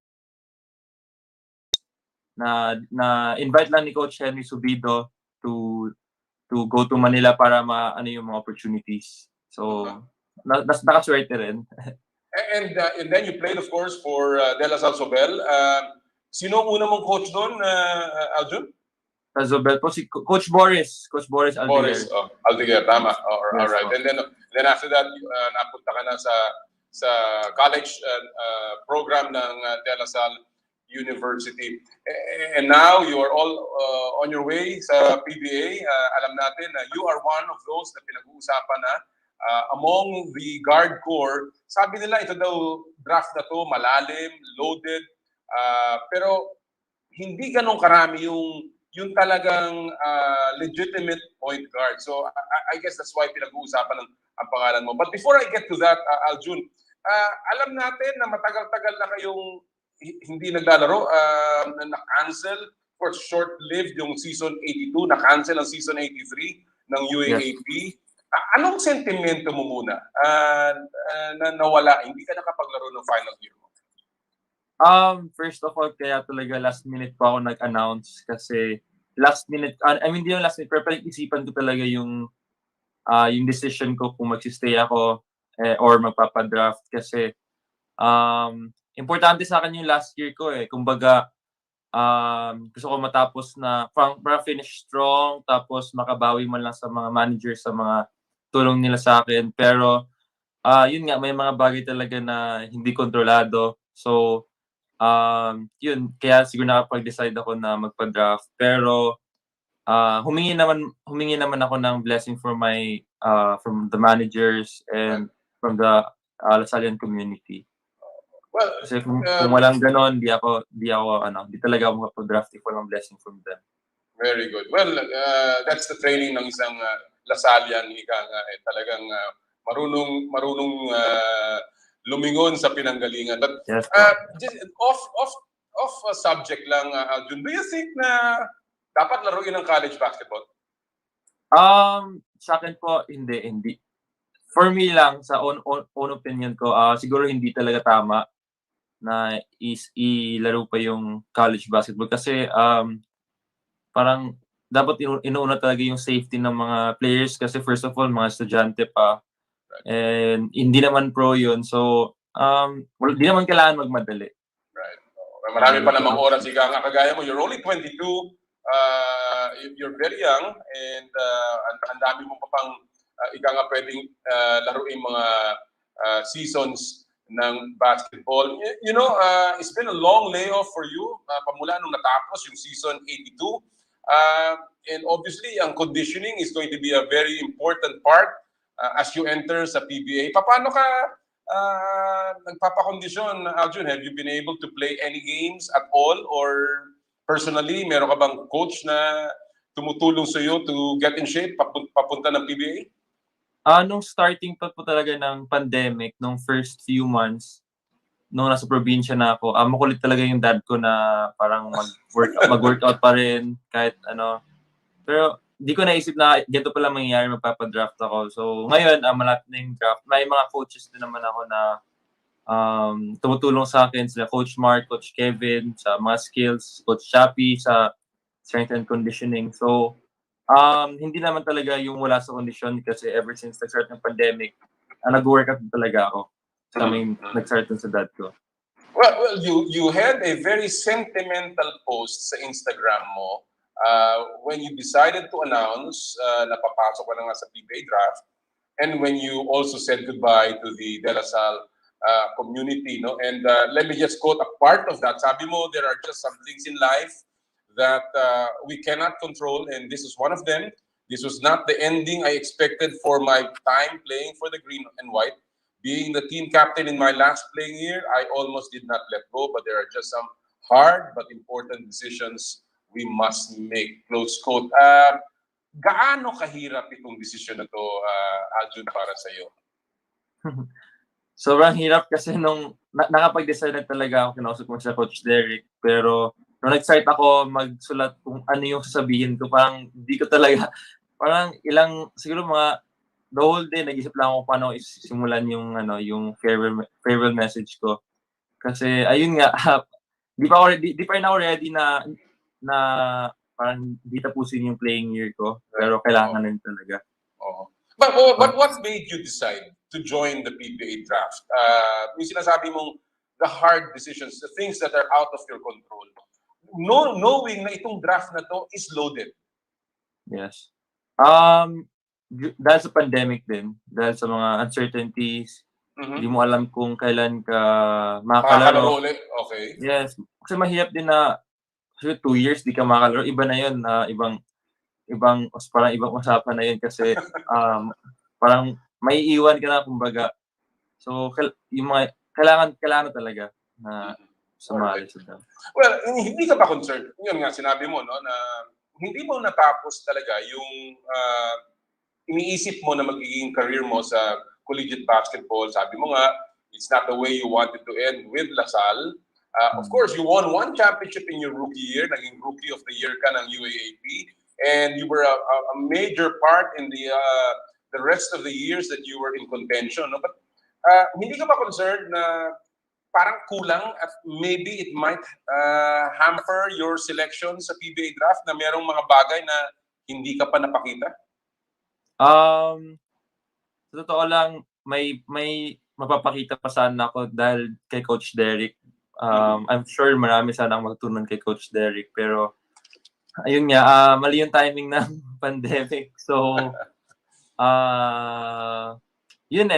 Na invite lang ni Coach Henry Subido to go to Manila para ano yung mga opportunities. So, nakaswerte rin. And then you played, of course, for De La Salle Sobel. Sino ang una mong coach doon, Aljun? Sa Sobel po, si Coach Boris. Coach Boris Aldeguer. Aldeguer, tama. All Yes, right. po. And then after that, napunta ka na sa college program ng De La Salle University. And now you are all on your way sa PBA. Alam natin na you are one of those na pinag-uusapan na among the guard corps. Sabi nila ito daw draft na to malalim, loaded, pero hindi ganun karami yung talagang legitimate point guard. So I guess that's why pinag-uusapan ang pangalan mo. But before I get to that, Aljun, alam natin na matagal-tagal na kayong hindi naglalaro, na-cancel, for short-lived yung season 82, na-cancel ang season 83 ng UAAP. Yes. Anong sentimento mo muna na nawala, hindi ka nakapaglaro ng final year mo? First of all, kaya talaga last minute pa ako nag-announce kasi last minute, hindi yung last minute, pero isipan ko talaga yung decision ko kung magsistay ako or magpapadraft kasi importante sa akin yung last year ko kumbaga gusto ko matapos na para finish strong tapos makabawi man lang sa mga managers, sa mga tulong nila sa akin. Pero yun nga, may mga bagay talaga na hindi kontrolado. So yun, kaya siguro nakapag-decide ako na magpa-draft. Pero humingi naman ako ng blessing from the managers and from the Lasallian community. Well, kasi kung walang ganon, di talaga ako makapag-draft if walang blessing from them. Very good. Well, that's the training ng isang Lasallian, talagang marunong lumingon sa pinanggalingan. But yes, just off subject lang, Aljun, do you think na dapat laruin ng college basketball? Sa akin po, hindi. For me lang, sa own opinion ko, siguro hindi talaga tama na ilaro pa yung college basketball kasi parang dapat inuuna talaga yung safety ng mga players kasi first of all, mga estudyante pa. Right. And hindi naman pro yun. So, hindi naman kailangan magmadali. Right. Marami pa namang oras. Ika nga kagaya mo, you're only 22. You're very young and ang dami mo pa pang ika nga pwedeng laruin mga seasons ng basketball. You know, it's been a long layoff for you pamula nung natapos yung season 82. And obviously, ang conditioning is going to be a very important part as you enter sa PBA. Paano ka nagpapakondisyon, Aljun, have you been able to play any games at all? Or personally, meron ka bang coach na tumutulong sa iyo to get in shape papunta ng PBA? Nung starting pa po talaga ng pandemic, nung first few months, nung nasa probinsya na ako, makulit talaga yung dad ko na parang mag-workout pa rin kahit ano. Pero di ko naisip na ganito pala mangyayari, magpapadraft ako. So ngayon, malapit na yung draft. May mga coaches din naman ako na tumutulong sa akin, sila Coach Mark, Coach Kevin, sa mga skills, Coach Chappie, sa strength and conditioning. So, hindi naman talaga yung wala sa condition kasi ever since nag-start ng pandemic, nag-workout talaga ako. So, nag-start sa dad ko. Well, you had a very sentimental post sa Instagram mo when you decided to announce na papasok ka na nga sa PBA draft, and when you also said goodbye to the De La Salle community, no? And let me just quote a part of that. Sabi mo, there are just some things in life that we cannot control, and this is one of them. This was not the ending I expected for my time playing for the Green and White. Being the team captain in my last playing year, I almost did not let go, but there are just some hard but important decisions we must make. Close quote. Gaano kahirap itong desisyon na to, Aljun, para sa iyo? Sobrang hirap kasi nung nakapag-decide na talaga ako, kinausap ko sa Coach Derek, pero nung nag-start ako magsulat kung ano yung sasabihin ko, parang di ko talaga, parang siguro mga the whole day nag-isip lang ako paano isimulan yung yung farewell message ko. Kasi ayun nga, di pa rin ako ready na parang di tapusin yung playing year ko, pero kailangan rin talaga. But what made you decide to join the PBA draft? Yung sinasabi mong the hard decisions, the things that are out of your control. Knowing na itong draft na to is loaded. Yes. Dahil sa pandemic din, dahil sa mga uncertainties, hindi mo alam kung kailan ka makakalaro. Ulit. Okay. Yes. Kasi mahirap din na 2 years di ka makakalaro. Iba na yun. Ibang usapan na yun kasi parang may iwan ka na, kumbaga. So, yung mga kailangan talaga na sumali sa draft. Well, hindi ka ba concerned? Yun nga, sinabi mo, no, na hindi mo natapos talaga yung iniisip mo na magiging career mo sa collegiate basketball. Sabi mo nga, it's not the way you wanted to end with La Salle. Of course, you won 1 championship in your rookie year. Naging Rookie of the Year ka ng UAAP. And you were a major part in the rest of the years that you were in contention. No? But hindi ka ba concerned na parang kulang at maybe it might hamper your selection sa PBA draft na merong mga bagay na hindi ka pa napakita? Sa totoo lang, may mapapakita pa sana ako dahil kay Coach Derek. I'm sure marami sanang magtutunan kay Coach Derek, pero ayun nga, mali yung timing ng pandemic. So, yun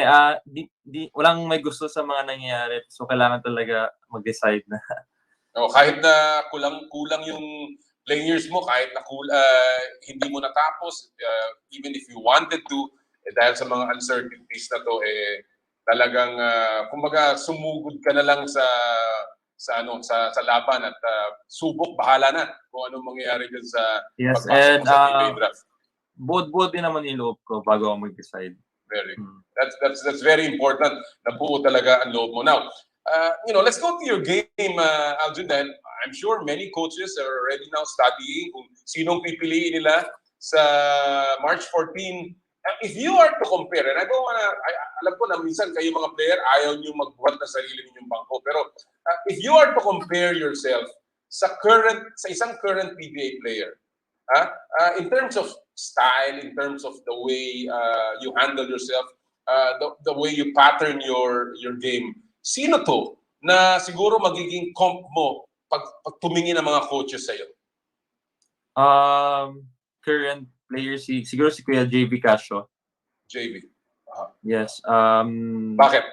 walang may gusto sa mga nangyayari. So, kailangan talaga mag-decide na. Kahit na kulang yung playing years mo, kahit na hindi mo natapos, even if you wanted to, dahil sa mga uncertainties na to, talagang, kumbaga, sumugod ka na lang sa laban at subok, bahala na kung anong mangyayari dyan sa pagpasok mo sa PBA draft. Buod din naman yung loob ko bago ako mag-decide. That's very important na buo talaga ang loob mo. Now, let's go to your game, Aljun. Then I'm sure many coaches are already now studying kung sinong pipiliin nila sa March 14. If you are to compare, and alam ko na minsan kayo mga player, ayaw nyo magbuhat na sarili ninyong bangko. Pero if you are to compare yourself sa isang current PBA player, in terms of style, in terms of the way you handle yourself, the way you pattern your game, sino to na siguro magiging comp mo pag tumingin ng mga coaches sa'yo? Current player, siguro si Kuya JV Casio. JV. Yes. Bakit?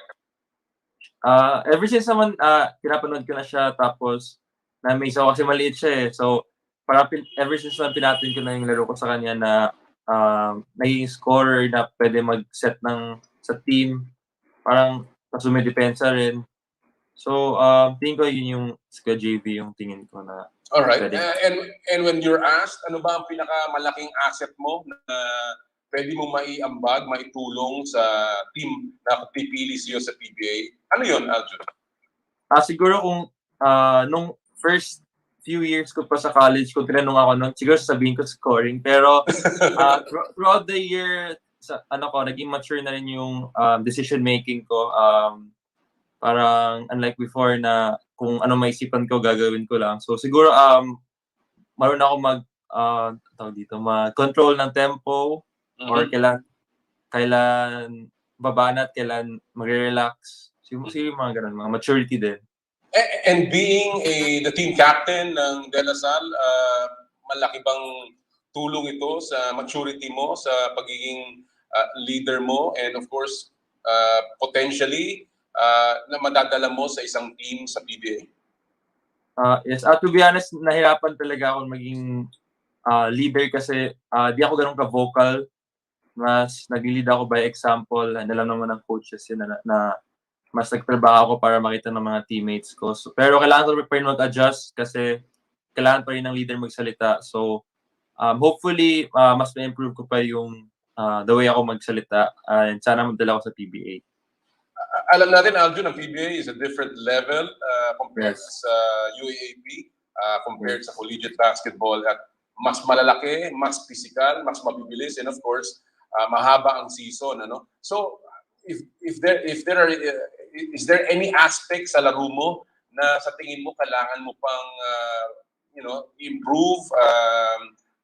Ever since naman, pinapanood ko na siya, tapos na-amaze ako kasi maliit siya eh. So, parang ever since naman pinatin ko na yung laro ko sa kanya na naging scorer na pwede mag-set sa team. Parang Tapos dumidepensa rin. So, tingin ko yun yung sa JV yung tingin ko na All right. pwede. And when you're asked, ano ba ang pinakamalaking asset mo na pwede mo maiambag, maitulong sa team na pipili siyo sa PBA? Ano yun, Aljun? Siguro kung nung first few years ko pa sa college, kung tinanong ako nun, siguro sasabihin ko scoring. Pero throughout the year, naging mature na rin yung decision making ko. Parang unlike before na kung ano maisipan ko, gagawin ko lang. So siguro marunong ako mag-control ng tempo or kailan babanat, kailan magre-relax. Siguro yung mga ganun, mga maturity din. And being the team captain ng De La Salle, malaki bang tulong ito sa maturity mo, sa pagiging leader mo, and of course, potentially, na madadala mo sa isang team sa PBA? Yes, to be honest, nahirapan talaga ako maging leader kasi di ako ganun ka-vocal. Mas nag-lead ako by example. Alam naman ng coaches yun na mas nagtrabaho ako para makita ng mga teammates ko. So, pero kailangan ko pa rin mag-adjust kasi kailangan pa rin ng leader magsalita. So, hopefully, mas ma-improve ko pa yung the way ako magsalita and sana magdala ko sa PBA. Alam natin, Aljun, ang PBA is a different level compared sa UAAP, compared sa collegiate basketball. At mas malalaki, mas physical, mas mabibilis, and of course, mahaba ang season. Ano? So, is there any aspect sa laro mo na sa tingin mo kailangan mo pang improve,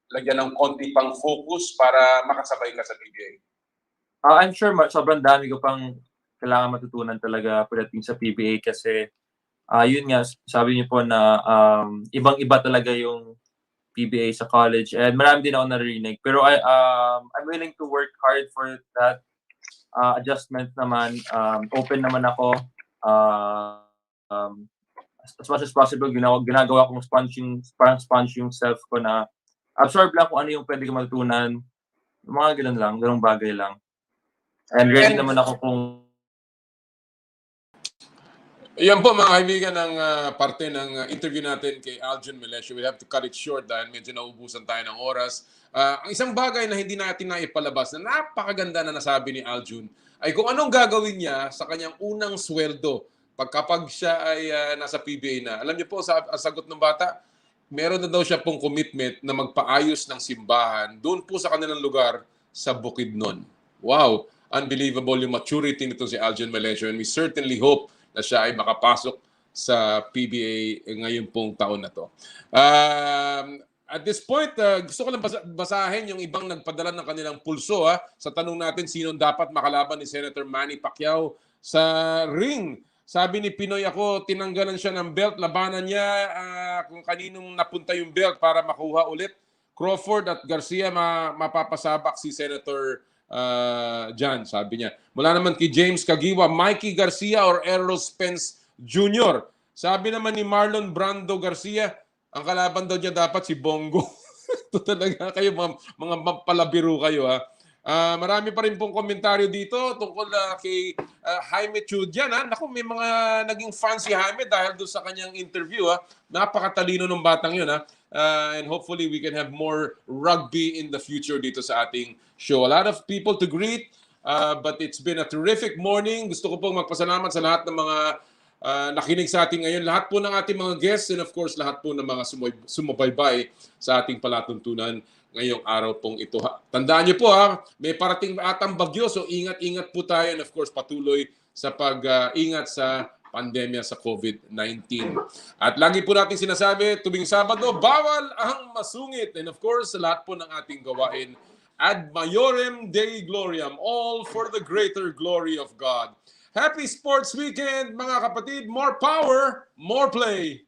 lagyan ng konti pang focus para makasabay ka sa PBA? I'm sure sobrang dami ko pang kailangan matutunan talaga pagdating sa PBA kasi yun nga, sabi niyo po na ibang-iba talaga yung PBA sa college and marami din ako narinig. Pero I'm willing to work hard for that adjustment naman. Open naman ako. As much as possible, ginagawa kong sponge yung self ko na absorb lang kung ano yung pwede ko matutunan. Mga ganun lang, ganung bagay lang. And ready naman ako kung yan po mga kaibigan ng parte ng interview natin kay Aljun Melesio. We have to cut it short dahil medyo naubusan tayo ng oras. Ang isang bagay na hindi natin naipalabas na napakaganda na nasabi ni Aljun ay kung anong gagawin niya sa kanyang unang sweldo kapag siya ay nasa PBA na. Alam niyo po, sa sagot ng bata, meron na daw siya pong commitment na magpaayos ng simbahan doon po sa kanilang lugar sa Bukidnon. Wow! Unbelievable yung maturity nito si Aljun Melesio, and we certainly hope na siya ay makapasok sa PBA ngayon pong taon na to. At this point, gusto ko lang basahin yung ibang nagpadala ng kanilang pulso sa tanong natin sino dapat makalaban ni Senator Manny Pacquiao sa ring. Sabi ni Pinoy ako, tinanggalan siya ng belt, labanan niya kung kaninong napunta yung belt para makuha ulit. Crawford at Garcia mapapasabak si Senator Jan, sabi niya. Mula naman kay James Kagiwa, Mikey Garcia or Errol Spence Jr. Sabi naman ni Marlon Brando Garcia, ang kalaban daw niya dapat si Bongo. Ito talaga kayo, mga palabiro kayo marami pa rin pong komentaryo dito tungkol kay Jaime Chudian. Naku, may mga naging fan si Jaime dahil doon sa kanyang interview. Napakatalino ng batang yun. And hopefully we can have more rugby in the future dito sa ating show. A lot of people to greet, but it's been a terrific morning. Gusto ko pong magpasalamat sa lahat ng mga nakinig sa ating ngayon. Lahat po ng ating mga guests and of course lahat po ng mga sumubaybay sa ating palatuntunan ngayong araw pong ito. Tandaan niyo po may parating atang bagyo, so ingat-ingat po tayo and of course patuloy sa pag-ingat sa pandemya sa COVID-19. At lagi po natin sinasabi, tuwing Sabado, bawal ang masungit. And of course, sa lahat po ng ating gawain, ad maiorem Dei gloriam, all for the greater glory of God. Happy Sports Weekend, mga kapatid. More power, more play.